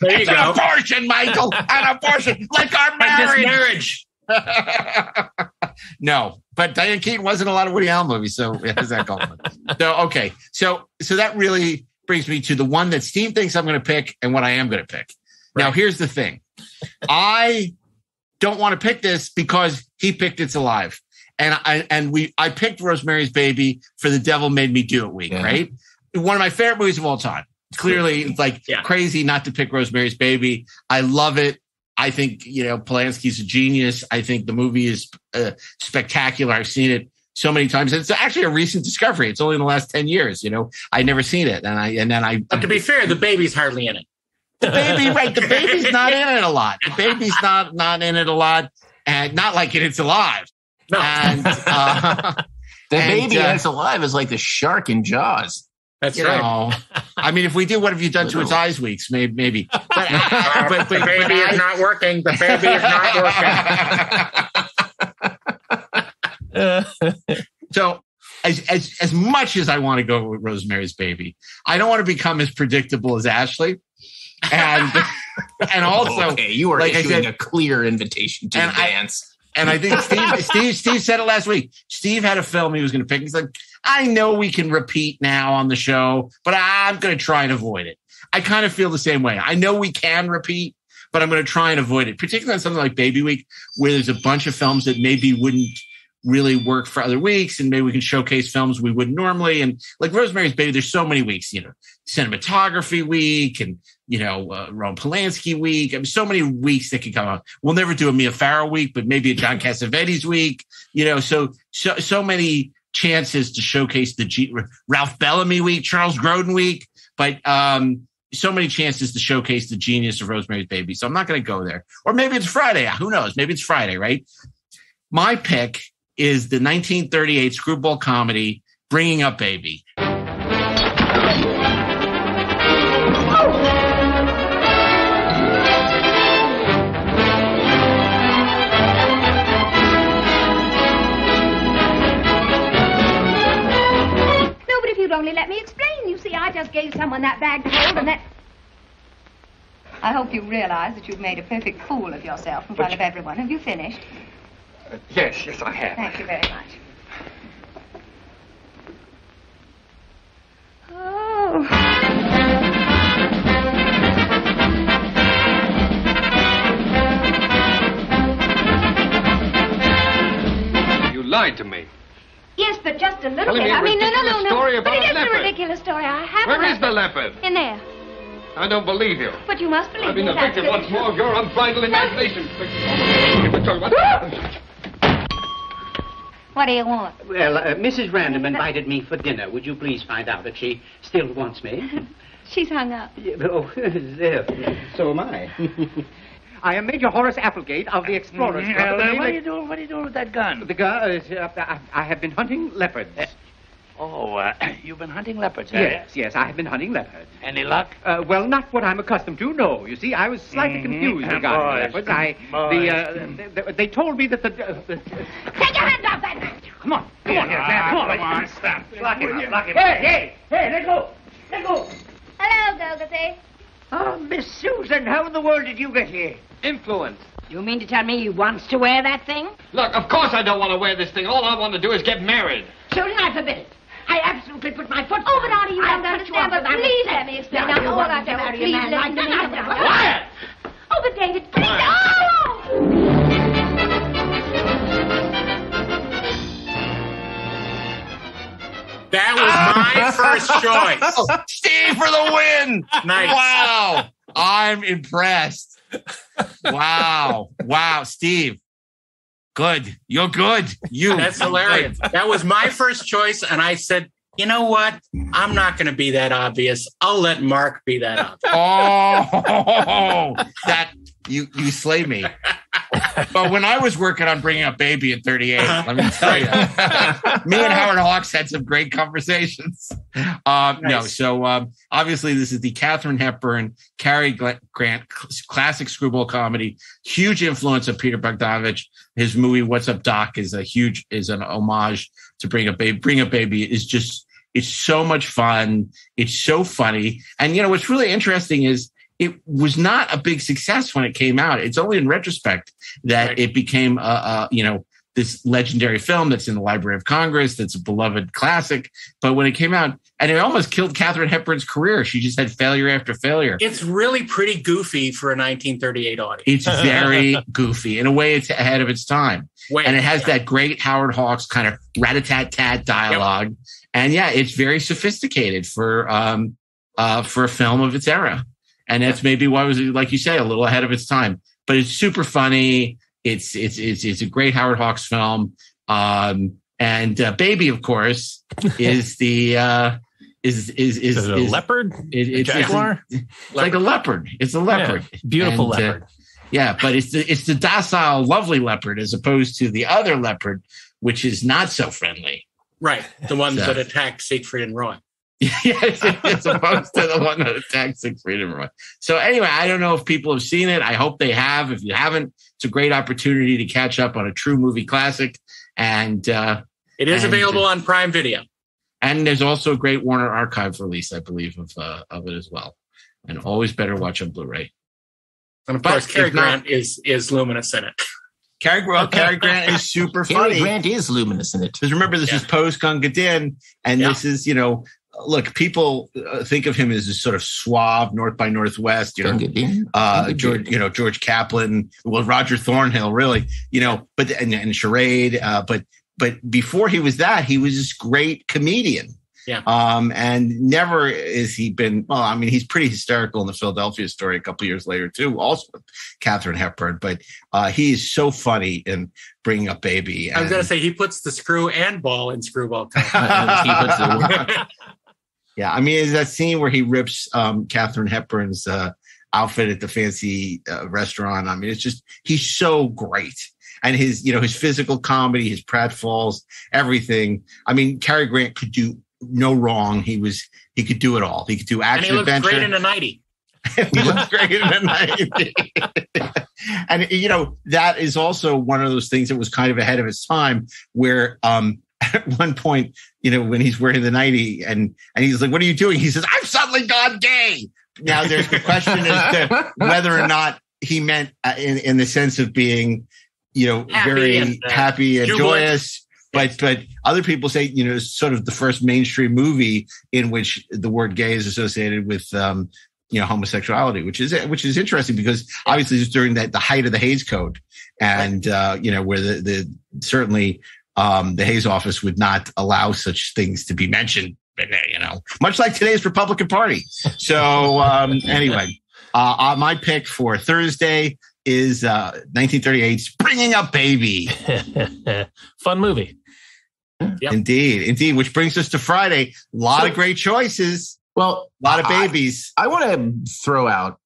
There you go. An abortion, Michael. An abortion. Like our marriage. No, but Diane Keaton wasn't a lot of Woody Allen movies, so it has that going. So, okay. So that really brings me to the one that Steve thinks I'm going to pick and what I am going to pick. Right. Now, here's the thing. I don't want to pick this because he picked It's Alive. And I picked Rosemary's Baby for the Devil Made Me Do It week, right? One of my favorite movies of all time. Clearly, it's crazy not to pick Rosemary's Baby. I love it. I think, Polanski's a genius. I think the movie is spectacular. I've seen it so many times. It's actually a recent discovery. It's only in the last 10 years. I'd never seen it. But to be fair, the baby's hardly in it. The baby, right. The baby's not in it a lot. The baby's not in it a lot. And not like It's Alive. No. And, the baby in It's Alive is like the shark in Jaws. That's right. I mean, if we did What Have You Done to Its Eyes weeks, maybe. But the baby is not working. The baby is not working. So as much as I want to go with Rosemary's Baby, I don't want to become as predictable as Ashley. And also, you are issuing a clear invitation to the dance. And I think Steve said it last week. Steve had a film he was going to pick. He's like, I know we can repeat now on the show, but I'm going to try and avoid it. I kind of feel the same way. I know we can repeat, but I'm going to try and avoid it, particularly on something like Baby Week, where there's a bunch of films that maybe wouldn't really work for other weeks, and maybe we can showcase films we wouldn't normally. And like Rosemary's Baby, there's so many weeks, cinematography week and, Roman Polanski week. I mean, so many weeks that could come out. We'll never do a Mia Farrow week, but maybe a John Cassavetes week, so many chances to showcase the Ralph Bellamy week, Charles Grodin week, but so many chances to showcase the genius of Rosemary's Baby. So I'm not going to go there. Or maybe it's Friday. Who knows? Maybe it's Friday, right? My pick is the 1938 screwball comedy, Bringing Up Baby. Only let me explain. You see, I just gave someone that bag to hold, and that... I hope you realize that you've made a perfect fool of yourself in front of everyone. Have you finished? Yes, I have. Thank you very much. Oh. You lied to me. Yes, but just a little bit. I mean, no. Story about but it is a leopard. a ridiculous story. I have Where is the leopard? In there. I don't believe you. But you must believe me. I've been the victim once more of your unbridled imagination. What do you want? Well, Mrs. Random invited me for dinner. Would you please find out if she still wants me? She's hung up. Oh, so am I. I am Major Horace Applegate of the Explorers Club. What are you doing with that gun? The gun is, I have been hunting leopards. You've been hunting leopards, Yes, I have been hunting leopards. Any luck? Well, not what I'm accustomed to, no. You see, I was slightly confused regarding the leopards. They told me that the... Take your hands off that man! Come on. Come on, stop. Lock him up. Hey, let go. Hello, Gildersleeve. Oh, Miss Susan, how in the world did you get here? Influence. You mean to tell me he wants to wear that thing? Look, of course I don't want to wear this thing. All I want to do is get married. Susan, I forbid it. I absolutely put my foot down. Oh, but Artie, you don't understand, but please let me explain. Now, all I can marry a man like that. Quiet! Oh, but David, please. Oh! That was my first choice. Steve for the win. Nice. Wow. I'm impressed. Wow. Steve. Good. You're good. That's hilarious. That was my first choice. And I said, you know what? I'm not going to be that obvious. I'll let Mark be that obvious. Oh, that you slay me. But when I was working on Bringing Up Baby at 38, let me tell you, me and Howard Hawks had some great conversations. Nice. No, so obviously this is the Katharine Hepburn, Cary Grant classic screwball comedy. Huge influence of Peter Bogdanovich. His movie What's Up, Doc is an homage to Bring Up Baby. Bring Up Baby is just, it's so much fun. It's so funny. And you know what's really interesting is it was not a big success when it came out. It's only in retrospect that it became, this legendary film that's in the Library of Congress, that's a beloved classic. But when it came out, and it almost killed Katharine Hepburn's career. She just had failure after failure. It's really pretty goofy for a 1938 audience. It's very goofy. In a way, it's ahead of its time. And it has that great Howard Hawks kind of rat-a-tat-tat dialogue. Yep. And yeah, it's very sophisticated for a film of its era. And that's maybe why it was, like you say, a little ahead of its time. But it's super funny. It's a great Howard Hawks film. And Baby, of course, is the is a leopard? It's jaguar? It's like a leopard. It's a leopard. Yeah, beautiful leopard. But it's the docile, lovely leopard as opposed to the other leopard, which is not so friendly. Right. The ones that attack Siegfried and Roy. Yes, as opposed to the one that attacks Siegfried and Roy. So anyway, I don't know if people have seen it. I hope they have. If you haven't, it's a great opportunity to catch up on a true movie classic. And it is available on Prime Video. And there's also a great Warner Archive release, I believe, of it as well. And always better watch on Blu-ray. And of course, Cary Grant is luminous in it. Cary Grant is super funny. Cary Grant is luminous in it. Because remember, this is post Gunga Din, and this is, look, people think of him as a sort of suave North by Northwest, George Kaplan, well, Roger Thornhill, really, but and Charade, but before he was that, he was this great comedian. Yeah. And never has he been, well, I mean, he's pretty hysterical in the Philadelphia Story a couple of years later too, also with Katharine Hepburn, but he is so funny in Bringing Up Baby. I was going to say, he puts the screw and ball in Screwball Time. Yeah, I mean, is that scene where he rips Katharine Hepburn's outfit at the fancy restaurant? I mean, it's just, he's so great. And his physical comedy, his pratfalls, everything. I mean, Cary Grant could do no wrong. He could do it all. He could do action adventure. And he looked great in a 90. He looked great in a 90. And, that is also one of those things that was kind of ahead of its time where, at one point, when he's wearing the 90 and he's like, what are you doing? He says, I've suddenly gone gay. Now there's the question as to whether or not he meant in the sense of being, very happy and joyous. But other people say, it's sort of the first mainstream movie in which the word gay is associated with, homosexuality, which is interesting because obviously it's during the height of the Hays Code and, where the certainly, the Hays office would not allow such things to be mentioned, much like today's Republican Party. So, anyway, my pick for Thursday is 1938's Bringing Up Baby. Fun movie. Yep. Indeed. Which brings us to Friday. A lot of great choices. Well, a lot of babies. I want to throw out,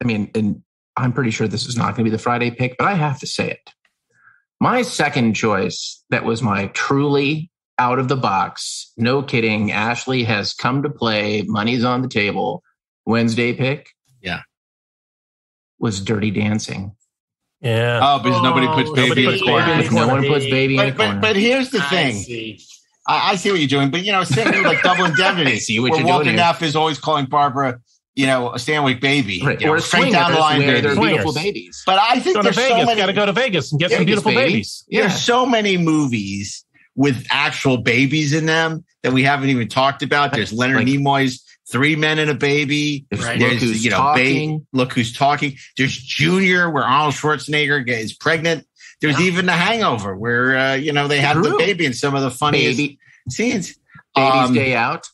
and I'm pretty sure this is not going to be the Friday pick, but I have to say it. My second choice that was my truly out of the box, no kidding, Ashley has come to play, money's on the table, Wednesday pick. Yeah. Was Dirty Dancing. Yeah. Oh, because nobody puts baby in the corner. No one puts baby in the corner. But here's the thing. I see what you're doing, but same like Double Indemnity. I see what you're doing. Walter Neff is always calling Barbara, a Stanwyck baby. Right. Or straight down the line, they're beautiful babies. But I think there's so many. Got to go to Vegas and get some beautiful babies. Yeah. There's so many movies with actual babies in them that we haven't even talked about. There's Leonard Nimoy's Three Men and a Baby. Right. There's Look Who's Talking. There's Junior, where Arnold Schwarzenegger is pregnant. There's even The Hangover, where they have the baby in some of the funniest scenes. Baby's Day Out.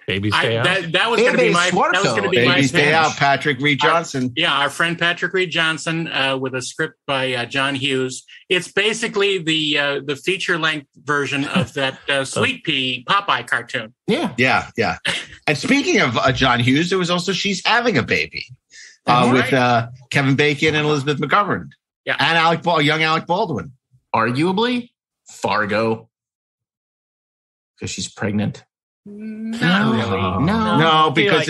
Babies Day Out. That was going to be my. That was going to be my. Babies Day Out. Patrick Reed Johnson. Our friend Patrick Reed Johnson, with a script by John Hughes. It's basically the feature length version of that Sweet Pea Popeye cartoon. Yeah. And speaking of John Hughes, there was also She's Having a Baby with Kevin Bacon and Elizabeth McGovern. Yeah, and young Alec Baldwin. Arguably, Fargo, because she's pregnant. Not really. No, because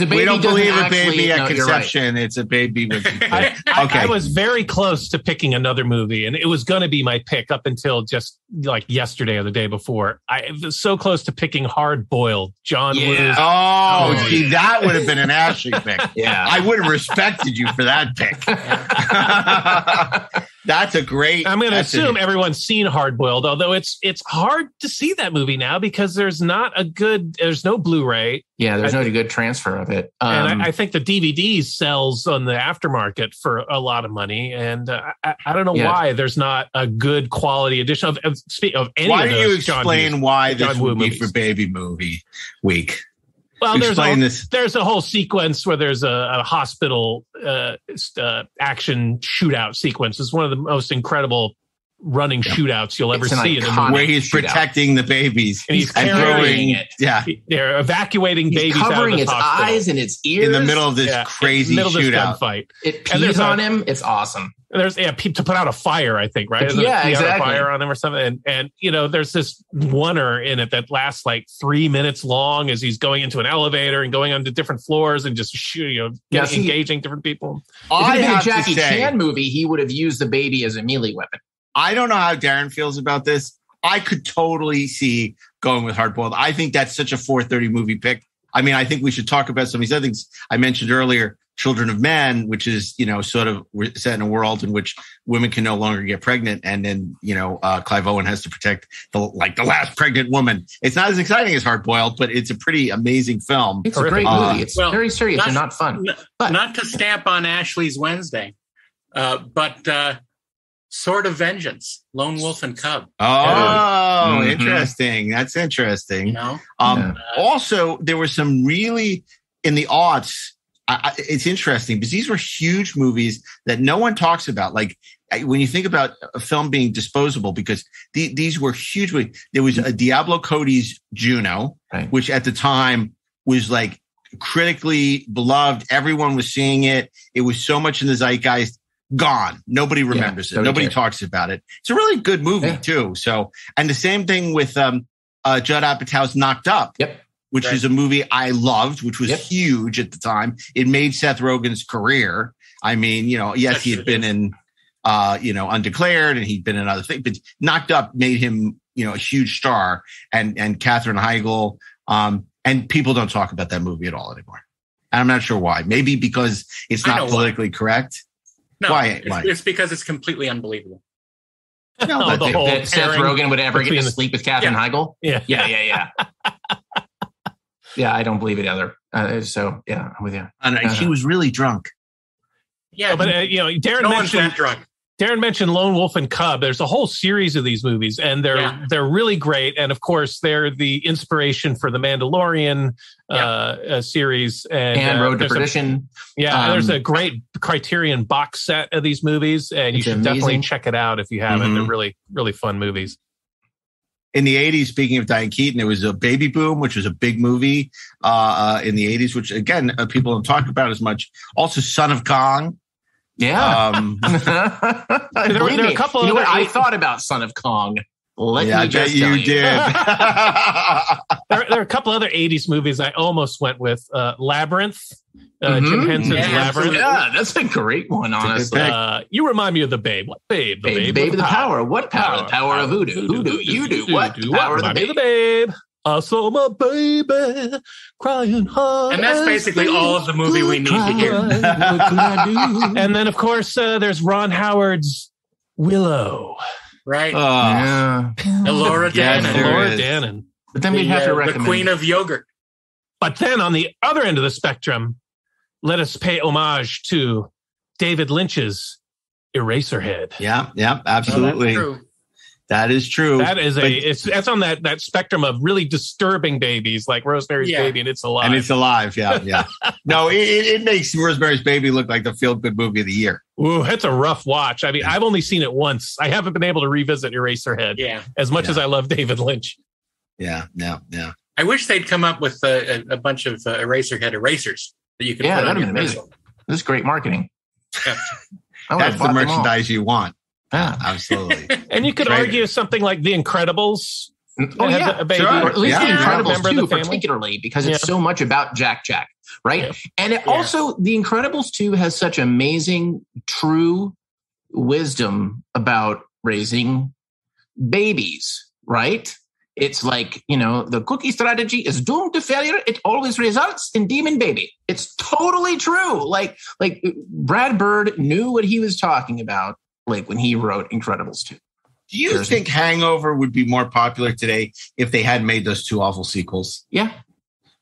we don't believe a baby at conception. Right. It's a baby with. I was very close to picking another movie, and it was going to be my pick up until just like yesterday or the day before. I was so close to picking Hard Boiled. John Woo's. See, that would have been an Ashley pick. I would have respected you for that pick. That's a great. I'm going to assume everyone's seen Hard Boiled, although it's hard to see that movie now because there's no Blu-ray. Yeah, there's no good transfer of it. And I think the DVD sells on the aftermarket for a lot of money. And I don't know why there's not a good quality edition of any of those. Why don't you explain why this would be for Baby Movie Week? Well, there's a whole sequence where there's a hospital action shootout sequence. It's one of the most incredible running shootouts you'll ever see in a movie. Where he's protecting the babies. And he's carrying it. Yeah. They're evacuating babies covering out of its hospital. eyes and its ears. In the middle of this crazy shootout. Fight. It pees on him. It's awesome. There's to put out a fire, I think, right? Yeah, exactly. A fire on him or something. And there's this oneer in it that lasts like 3 minutes long as he's going into an elevator and going onto different floors and just engaging different people. If it had been a Jackie Chan movie, he would have used the baby as a melee weapon. I don't know how Darren feels about this. I could totally see going with Hard Boiled. I think that's such a 4:30 movie pick. I mean, I think we should talk about some of these other things I mentioned earlier. Children of Men, which is, sort of set in a world in which women can no longer get pregnant. And then, Clive Owen has to protect the last pregnant woman. It's not as exciting as Hard Boiled, but it's a pretty amazing film. It's a great movie. It's very serious and not fun. Not to stamp on Ashley's Wednesday, but Sword of Vengeance, Lone Wolf and Cub. Oh, interesting. That's interesting. Also, there were some really, in the aughts, it's interesting because these were huge movies that no one talks about. Like when you think about a film being disposable, because these were huge. There was a Diablo Cody's Juno, which at the time was like critically beloved. Everyone was seeing it. It was so much in the zeitgeist. Gone. Nobody remembers it. Nobody talks about it. It's a really good movie too. So, and the same thing with Judd Apatow's Knocked Up, which is a movie I loved, which was huge at the time. It made Seth Rogen's career. I mean, yes, he had been in, Undeclared, and he'd been in other things, but Knocked Up made him, a huge star. And Katherine Heigl, and people don't talk about that movie at all anymore. And I'm not sure why. Maybe because it's not politically correct. No, why? It's because it's completely unbelievable. No, that Seth Rogen would ever get to sleep with Katherine Heigl? Yeah. Yeah, I don't believe it either. So, yeah, I'm with you. And she was really drunk. Yeah, but Darren mentioned Lone Wolf and Cub. There's a whole series of these movies, and they're really great. And of course, they're the inspiration for the Mandalorian series and Road to Perdition. There's a great Criterion box set of these movies, and you should definitely check it out if you haven't. They're really, really fun movies. In the 80s, speaking of Diane Keaton, there was a Baby Boom, which was a big movie in the 80s, which, again, people don't talk about as much. Also, Son of Kong. Yeah. There were a couple of I thought about Son of Kong. I bet you did. There are a couple other 80s movies I almost went with. Labyrinth. Jim Henson's Labyrinth. Yeah, that's a great one, honestly. You remind me of the Babe. What Babe? The Babe of the Power. What power? The power of voodoo. Voodoo. You do. What? Power of the Babe. I saw my baby crying hard. And that's basically all of the movie we need to hear. And then, of course, there's Ron Howard's Willow. Right. Laura Dannon. But then we'd have to recommend the Queen of Yogurt. But then on the other end of the spectrum, let us pay homage to David Lynch's Eraserhead. Yeah, absolutely. That is true. That is that's on that spectrum of really disturbing babies, like Rosemary's Baby, and It's Alive. And It's Alive, yeah. No, it makes Rosemary's Baby look like the feel-good movie of the year. Ooh, that's a rough watch. I mean, I've only seen it once. I haven't been able to revisit Eraserhead. As much as I love David Lynch. Yeah. I wish they'd come up with a bunch of Eraserhead erasers that you could put on your amazing. This is great marketing. Yeah. That's the merchandise you want. Absolutely. And you could argue something like The Incredibles. A baby. Sure. Or at least The Incredibles 2 particularly, because it's so much about Jack, right? Yeah. And it also, The Incredibles 2 has such amazing, true wisdom about raising babies, right? It's like, the cookie strategy is doomed to failure. It always results in demon baby. It's totally true. Like Brad Bird knew what he was talking about, like when he wrote Incredibles 2. Do you think Hangover would be more popular today if they had made those two awful sequels? Yeah.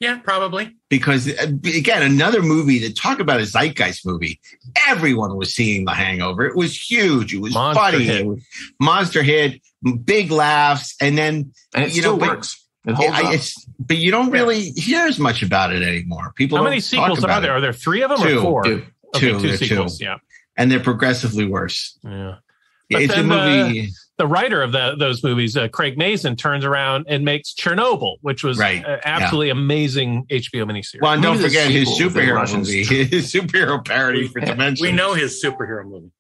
Yeah, probably. Because, again, another movie that talk about a zeitgeist movie. Everyone was seeing The Hangover. It was huge. It was funny. Monster hit, big laughs. And then, and it still works. It holds up. But you don't really hear as much about it anymore. People. How many sequels are there? Are there 3 of them or 4? Two sequels, yeah. And they're progressively worse. Yeah. It's a movie. The writer of those movies, Craig Mazin, turns around and makes Chernobyl, which was absolutely amazing HBO miniseries. Well, and don't forget his superhero movie, his superhero parody for Dimension. We know his superhero movie.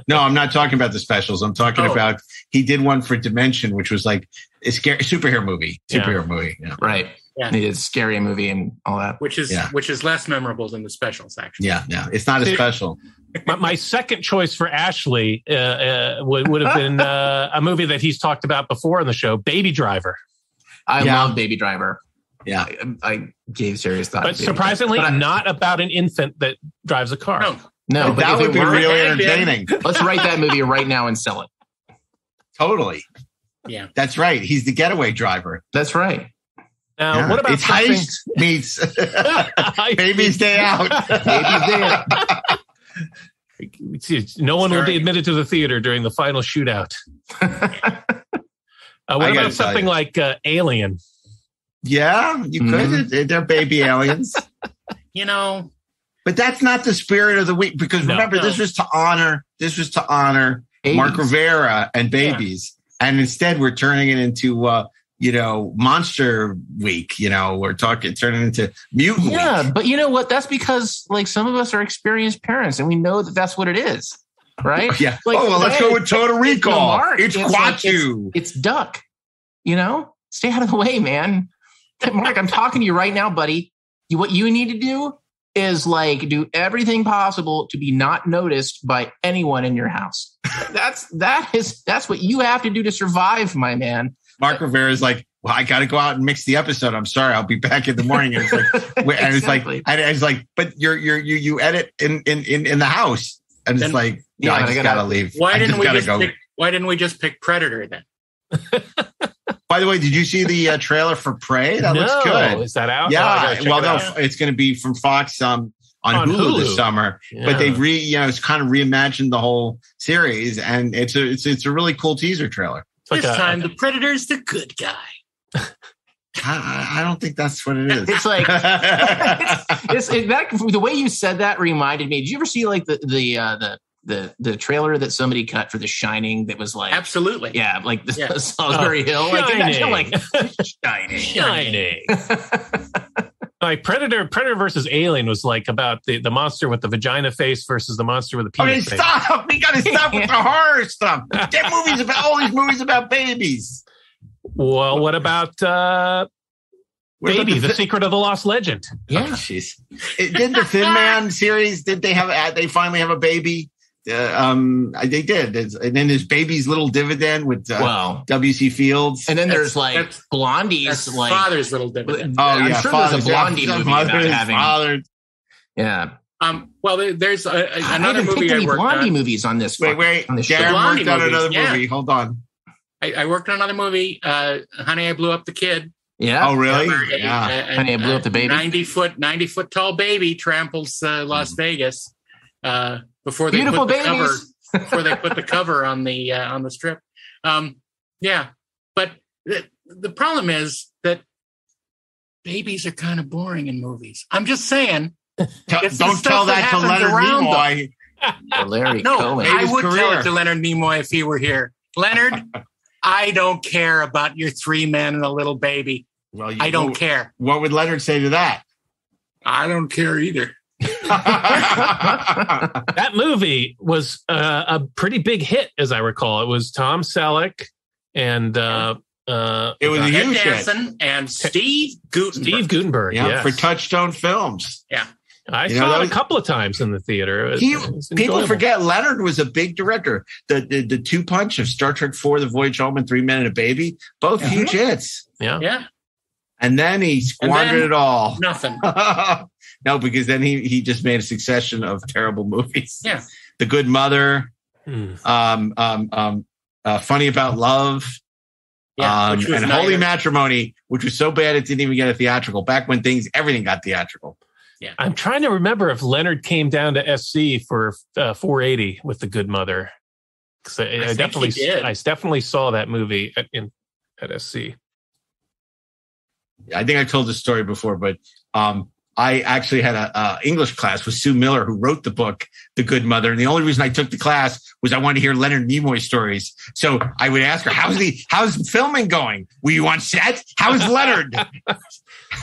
No, I'm not talking about the specials. I'm talking about he did one for Dimension, which was like a scary superhero movie. Yeah. Right. Yeah. He did a scary movie and all that. Which is less memorable than the specials, actually. Yeah. It's not a special. My second choice for Ashley would have been a movie that he's talked about before on the show, Baby Driver. I love Baby Driver. Yeah. I gave serious thought. But surprisingly, not about an infant that drives a car. No, but that would be really entertaining. Let's write that movie right now and sell it. Totally. Yeah. That's right. He's the getaway driver. That's right. Now, what about it's Heist meets Baby's Day Out. Baby's Day Out. No one will be admitted to the theater during the final shootout. What about something like Alien? Yeah, you could. They're baby aliens. But that's not the spirit of the week, because remember, this was to honor Marc Rivera and babies. Yeah. And instead we're turning it into Monster Week. We're turning it into Mutant Week. Yeah, but you know what? That's because some of us are experienced parents and we know that that's what it is. Right? Yeah. Let's go with Total Recall. It's Quatu. It's Duck. Stay out of the way, man. Mark, I'm talking to you right now, buddy. What you need to do is do everything possible to be not noticed by anyone in your house. That's what you have to do to survive, my man. Marc Rivera is like, well, I got to go out and mix the episode. I'm sorry, I'll be back in the morning. And it's like, but you edit in the house, and it's like, no, I just gotta leave. Why didn't we just pick Predator then? By the way, did you see the trailer for Prey? That looks good. Is that out? Yeah. It's going to be from Fox on Hulu this summer. Yeah. But they've it's kind of reimagined the whole series, and it's a really cool teaser trailer. This time, the Predator's the good guy. I don't think that's what it is. It's like the way you said that reminded me. Did you ever see the trailer that somebody cut for The Shining that was like absolutely Salisbury Hill, Shining. Like Predator versus Alien was about the monster with the vagina face versus the monster with the penis face. Stop! We gotta stop with the horror stuff. Get movies about all these movies about babies. Well, what about Baby, the Secret of the Lost Legend? Yeah, jeez. Did the Thin Man series? Did they finally have a baby? They did. And then there's Baby's Little Dividend with W.C. Fields. And then there's Blondie's Father's Little Dividend. I'm sure there's a Blondie movie about having. Father. Yeah. Well, there's another movie I worked Blondie on. movies on this. Wait. Darren worked on another movie. Hold on. I worked on another movie. Honey, I Blew Up the Kid. Yeah. Oh, really? Honey, I Blew Up the Baby. 90 foot tall baby tramples Las Vegas. Before they Beautiful put the babies. cover on the strip. Yeah. But the problem is that babies are kind of boring in movies. I'm just saying. Don't tell that to Leonard Nimoy. Larry no, Cohen. I would tell it to Leonard Nimoy if he were here. Leonard, I don't care about your 3 men and a little baby. Well, I don't care. What would Leonard say to that? I don't care either. That movie was a pretty big hit, as I recall. It was Tom Selleck and it was a huge hit. And Steve Guttenberg. Yeah, yes. for Touchstone Films. Yeah. I saw it a couple of times in the theater. People forget Leonard was a big director. The 2-punch of Star Trek IV, The Voyage Home, and 3 Men and a Baby, both huge hits. Yeah. And then he squandered it all. Nothing. No, because then he just made a succession of terrible movies. Yeah. The Good Mother, Funny About Love, and Holy Matrimony, which was so bad it didn't even get a theatrical. Back when everything got theatrical. Yeah. I'm trying to remember if Leonard came down to SC for 480 with The Good Mother. I definitely saw that movie at SC. I think I told this story before, but I actually had a English class with Sue Miller, who wrote the book, The Good Mother. And the only reason I took the class was I wanted to hear Leonard Nimoy stories. So I would ask her, how's filming going? Were you on set? How's Leonard?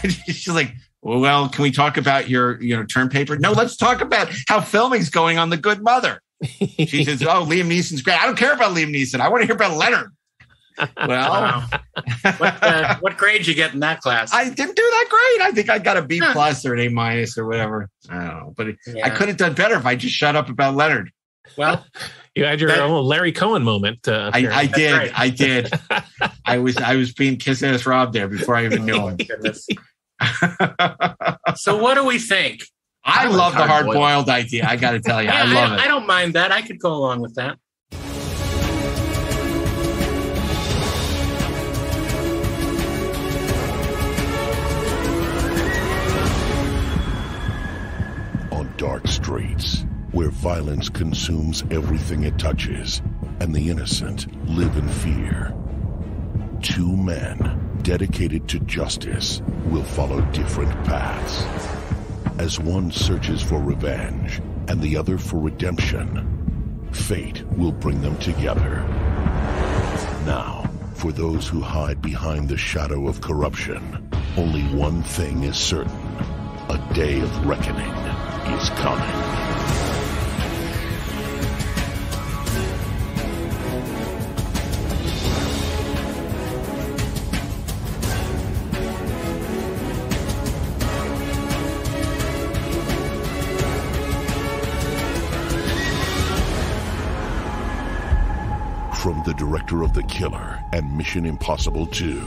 She's like, well, can we talk about your term paper? No, let's talk about how filming's going on The Good Mother. She says, oh, Liam Neeson's great. I don't care about Liam Neeson. I want to hear about Leonard. Well, what grade did you get in that class? I didn't do that great. I think I got a B+ or an A- or whatever. I don't know, but I could have done better if I just shut up about Leonard. Well, you had your own Larry Cohen moment. I did. I was being kiss-ass Rob there before I even knew him. So what do we think? I love the hard-boiled idea. I got to tell you, I love it. I don't mind that. I could go along with that. On dark streets, where violence consumes everything it touches, and the innocent live in fear, 2 men dedicated to justice will follow different paths. As one searches for revenge and the other for redemption, fate will bring them together. Now, for those who hide behind the shadow of corruption, only one thing is certain: a day of reckoning is coming. From the director of The Killer and Mission Impossible 2,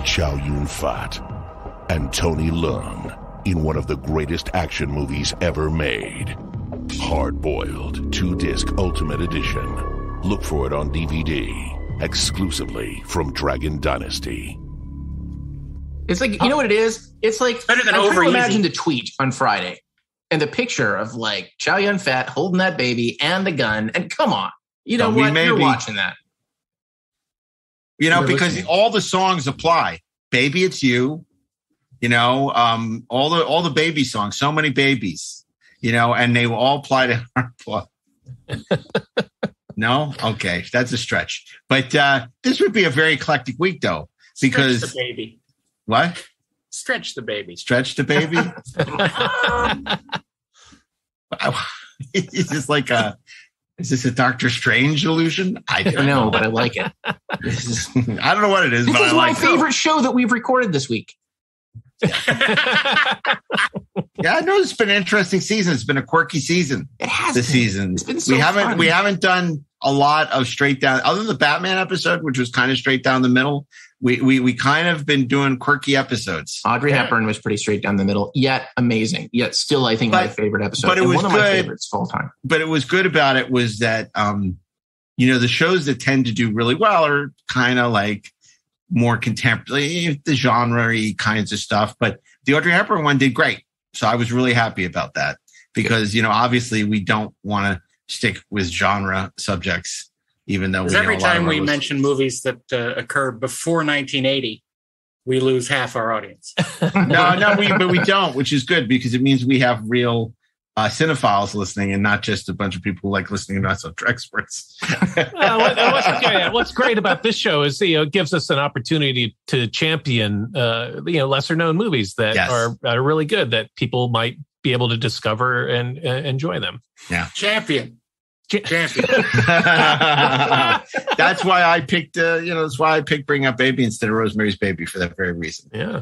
Chow Yun-fat and Tony Leung in one of the greatest action movies ever made. Hard Boiled 2-disc Ultimate Edition. Look for it on DVD, exclusively from Dragon Dynasty. It's like, you know what it is? It's like, better than I'm trying to Over imagine Easy. the tweet on Friday and the picture of like Chow Yun-fat holding that baby and the gun. And come on, you know what? You're watching that. You know, because all the songs apply. Baby, It's You. You know, all the baby songs. So many babies. You know, and they will all apply to Hard. No, okay, that's a stretch. But this would be a very eclectic week, though, because Stretch the baby. What? Stretch the baby. Stretch the baby. Is this like is this a Doctor Strange illusion? I don't know, but I like it. I don't know what it is, This but is I like my favorite show that we've recorded this week. Yeah, I know it's been an interesting season. It's been a quirky season. It has this season. It's been so fun. We haven't done a lot of straight down, other than the Batman episode, which was kind of straight down the middle. We kind of been doing quirky episodes. Audrey Hepburn was pretty straight down the middle, yet amazing, yet still I think my favorite episode. But it was one of good. my favorites of all time. But it was good about it was that you know, the shows that tend to do really well are kind of like more contemporary, the genre-y kinds of stuff. But the Audrey Hepburn one did great. So I was really happy about that because, obviously we don't want to stick with genre subjects, even though every time we mention movies that occurred before 1980, we lose half our audience. No, we don't, which is good because it means we have real cinephiles listening and not just a bunch of people who like listening to us experts. What's great about this show is it gives us an opportunity to champion lesser known movies that are really good that people might be able to discover and enjoy them. Yeah, champion. That's why I picked. That's why I picked Bring Up Baby instead of Rosemary's Baby for that very reason. Yeah.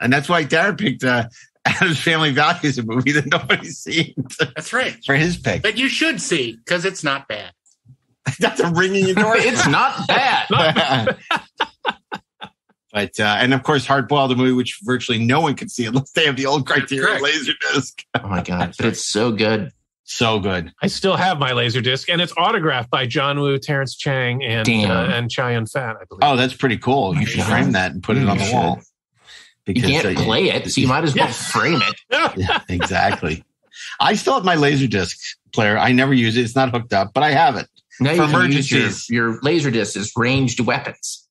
And that's why Darren picked Adam's Family Values, a movie that nobody's seen. That's right. For his pick, that you should see because it's not bad. That's a ringing endorsement. It's not bad. But and of course, Hardboiled, a movie which virtually no one can see unless they have the old Criterion Laserdisc. Oh my god, but it's so good. So good. I still have my Laserdisc, and it's autographed by John Woo, Terrence Chang, and Chow Yun-fat, I believe. Oh, that's pretty cool. You should frame that and put it on the wall. Because you can't play it, so you might as well frame it. Yeah, exactly. I still have my Laserdisc player. I never use it. It's not hooked up, but I have it. Now for emergencies. Your Laserdisc is ranged weapons.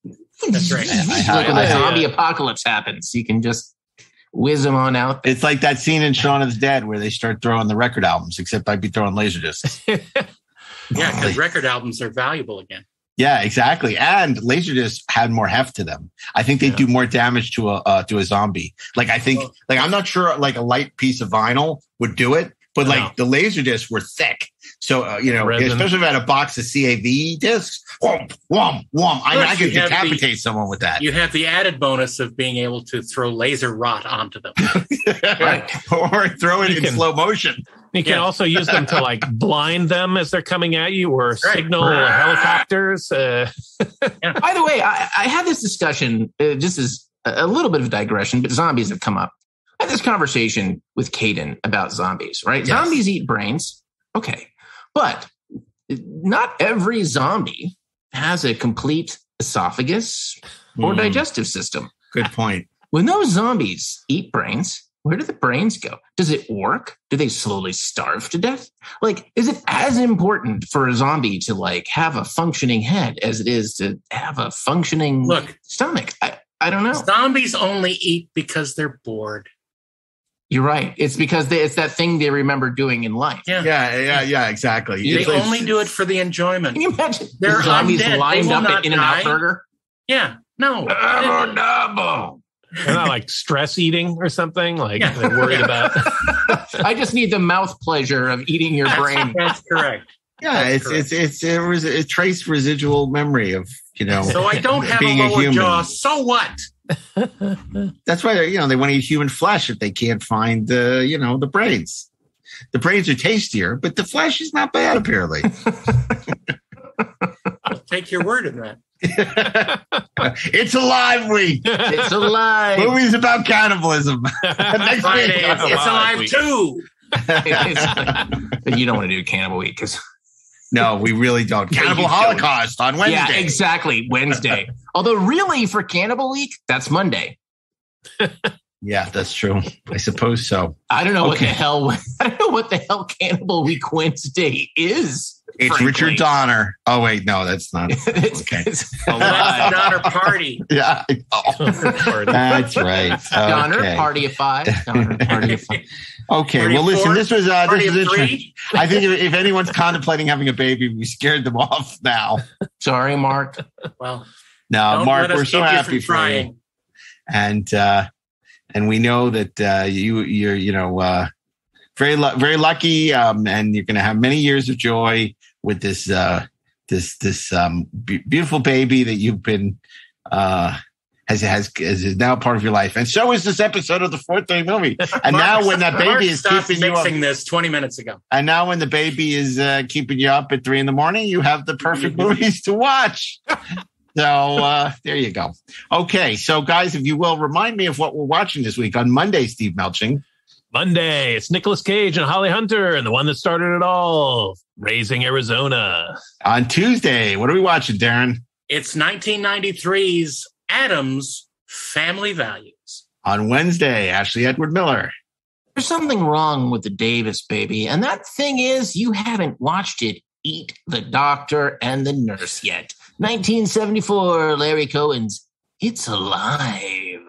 That's right. Like when the zombie apocalypse happens, you can just whiz them on out. It's like that scene in Shaun of the Dead where they start throwing the record albums, except I'd be throwing Laserdiscs. Yeah, because record albums are valuable again. Yeah, exactly. And Laserdiscs had more heft to them. I think they do more damage to a zombie. Like I think, I'm not sure like a light piece of vinyl would do it, but like the Laserdiscs were thick. So especially if I had a box of CAV discs, whomp, whomp, whomp. I could decapitate someone with that. You have the added bonus of being able to throw laser rot onto them, right? Or throw it in slow motion. You can also use them to like blind them as they're coming at you or signal helicopters. By the way, I had this discussion, just as a little bit of a digression, but zombies have come up. I had this conversation with Caden about zombies, right? Yes. Zombies eat brains. Okay. But not every zombie has a complete esophagus or digestive system. Good point. When those zombies eat brains, where do the brains go? Does it work? Do they slowly starve to death? Like, is it as important for a zombie to like have a functioning head as it is to have a functioning stomach? I don't know. Zombies only eat because they're bored. You're right. It's because it's that thing they remember doing in life. Yeah, exactly. They only do it for the enjoyment. Can you imagine they're zombies undead. lined up at In-N-Out Burger? Yeah, no. Double. They're not like stress eating or something. Like they're worried about. I just need the mouth pleasure of eating your brain. That's correct. Yeah, it's a trace residual memory of So I don't have being a lower human. jaw. So what? That's why they want to eat human flesh if they can't find the brains. The brains are tastier, but the flesh is not bad apparently. I'll take your word in that. It's Alive Week. It's alive. Movies about cannibalism. Next Friday, week. it's alive too. You don't want to do Cannibal Week because. No, we really don't. Cannibal Holocaust on Wednesday. Yeah, exactly. Wednesday. Although really for Cannibal Week, that's Monday. Yeah, that's true. I suppose so. I don't know what the hell Cannibal Week Wednesday is. It's frankly. Richard Donner. Oh wait, no, that's not. Okay. That's the Donner Party. Yeah. That's right. Donner Party of 5. Donner Party of 5. Okay, well, listen, this was interesting. I think if anyone's contemplating having a baby, we scared them off now. Sorry, Mark. Well, no, Mark, we're so happy for you. And we know that you're very lucky, and you're going to have many years of joy with this beautiful baby that you've been is now part of your life, and so is this episode of the 4:30 movie. And now, when that baby is keeping you up, this 20 minutes ago, and now when the baby is keeping you up at 3 a.m, you have the perfect movies to watch. So there you go. Okay, so guys, if you will, remind me of what we're watching this week on Monday, Steve Melching. Monday, it's Nicolas Cage and Holly Hunter, and the one that started it all, Raising Arizona. On Tuesday, what are we watching, Darren? It's 1993's Adam's Family Values. On Wednesday, Ashley Edward Miller. There's something wrong with the Davis baby, and that thing is you haven't watched it eat the doctor and the nurse yet. 1974, Larry Cohen's It's Alive.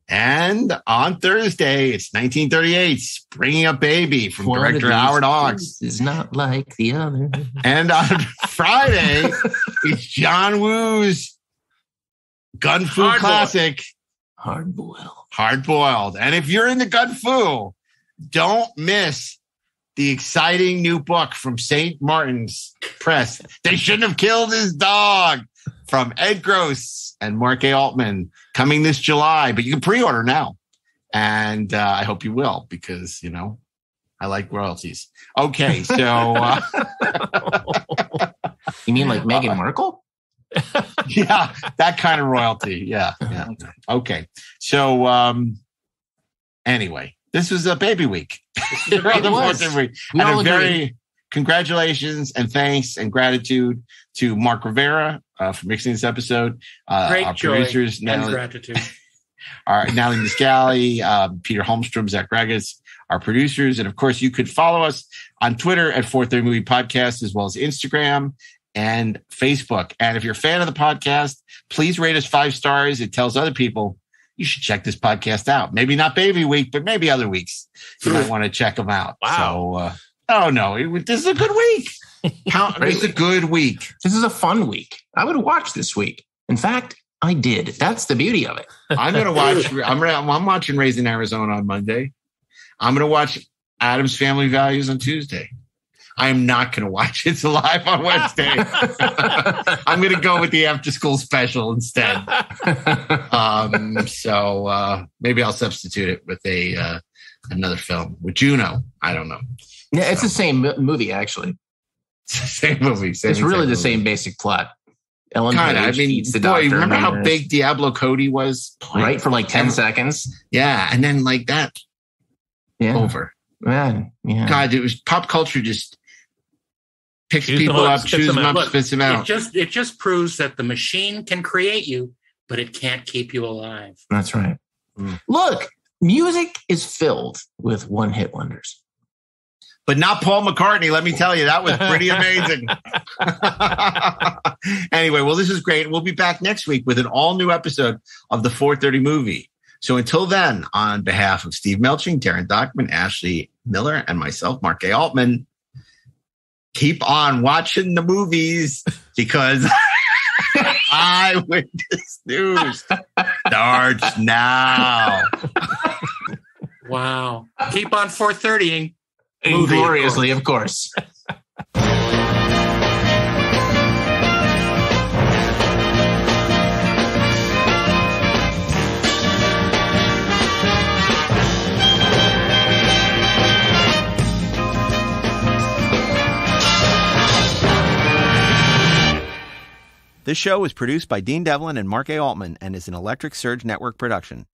And on Thursday, it's 1938's Bringing Up Baby from director Howard Hawks. Is not like the other. And on Friday, it's John Woo's Gun Fu classic, Hard Boiled. Hard Boiled. And if you're into Gun Fu, don't miss the exciting new book from St. Martin's Press. They Shouldn't Have Killed His Dog, from Ed Gross and Mark A. Altman, coming this July. But you can pre-order now. And I hope you will, because, you know, I like royalties. Okay, so... You mean like Meghan Markle? Yeah, that kind of royalty. Yeah. Okay. So, anyway, this was a baby week. It was. And a very congratulations and thanks and gratitude to Marc Rivera for mixing this episode. Great our joy producers, and gratitude. Natalie Miscali, Peter Holmstrom, Zach Regas, our producers. And of course, you could follow us on Twitter at 430 Movie Podcast, as well as Instagram and Facebook. And if you're a fan of the podcast, please rate us 5 stars. It tells other people you should check this podcast out. Maybe not Baby Week, but maybe other weeks. You might want to check them out. Wow. So, this is a good week. This is a good week. This is a fun week. I would watch this week. In fact, I did. That's the beauty of it. I'm going to watch. I'm watching Raising Arizona on Monday. I'm going to watch Addams Family Values on Tuesday. I am not going to watch It's Alive on Wednesday. I'm going to go with the after school special instead. So maybe I'll substitute it with another film with Juno. I don't know. Yeah, it's the same movie, actually. It's the same movie. It's really the same basic plot. Ellen Page eats the doctor. Remember how big Diablo Cody was? Right, for like 10 seconds. Yeah, and then like that. Yeah. Over. Man, yeah. God, it was pop culture just picks people up, chews them up, spits them out. It just proves that the machine can create you, but it can't keep you alive. That's right. Look, music is filled with one-hit wonders. But not Paul McCartney, let me tell you. That was pretty amazing. Anyway, well, this is great. We'll be back next week with an all-new episode of the 430 Movie. So until then, on behalf of Steve Melching, Darren Dockman, Ashley Miller, and myself, Mark A. Altman, keep on watching the movies, because Eyewitness News starts now. Wow. Keep on 430ing. Ingloriously, of course. This show is produced by Dean Devlin and Mark A. Altman and is an Electric Surge Network production.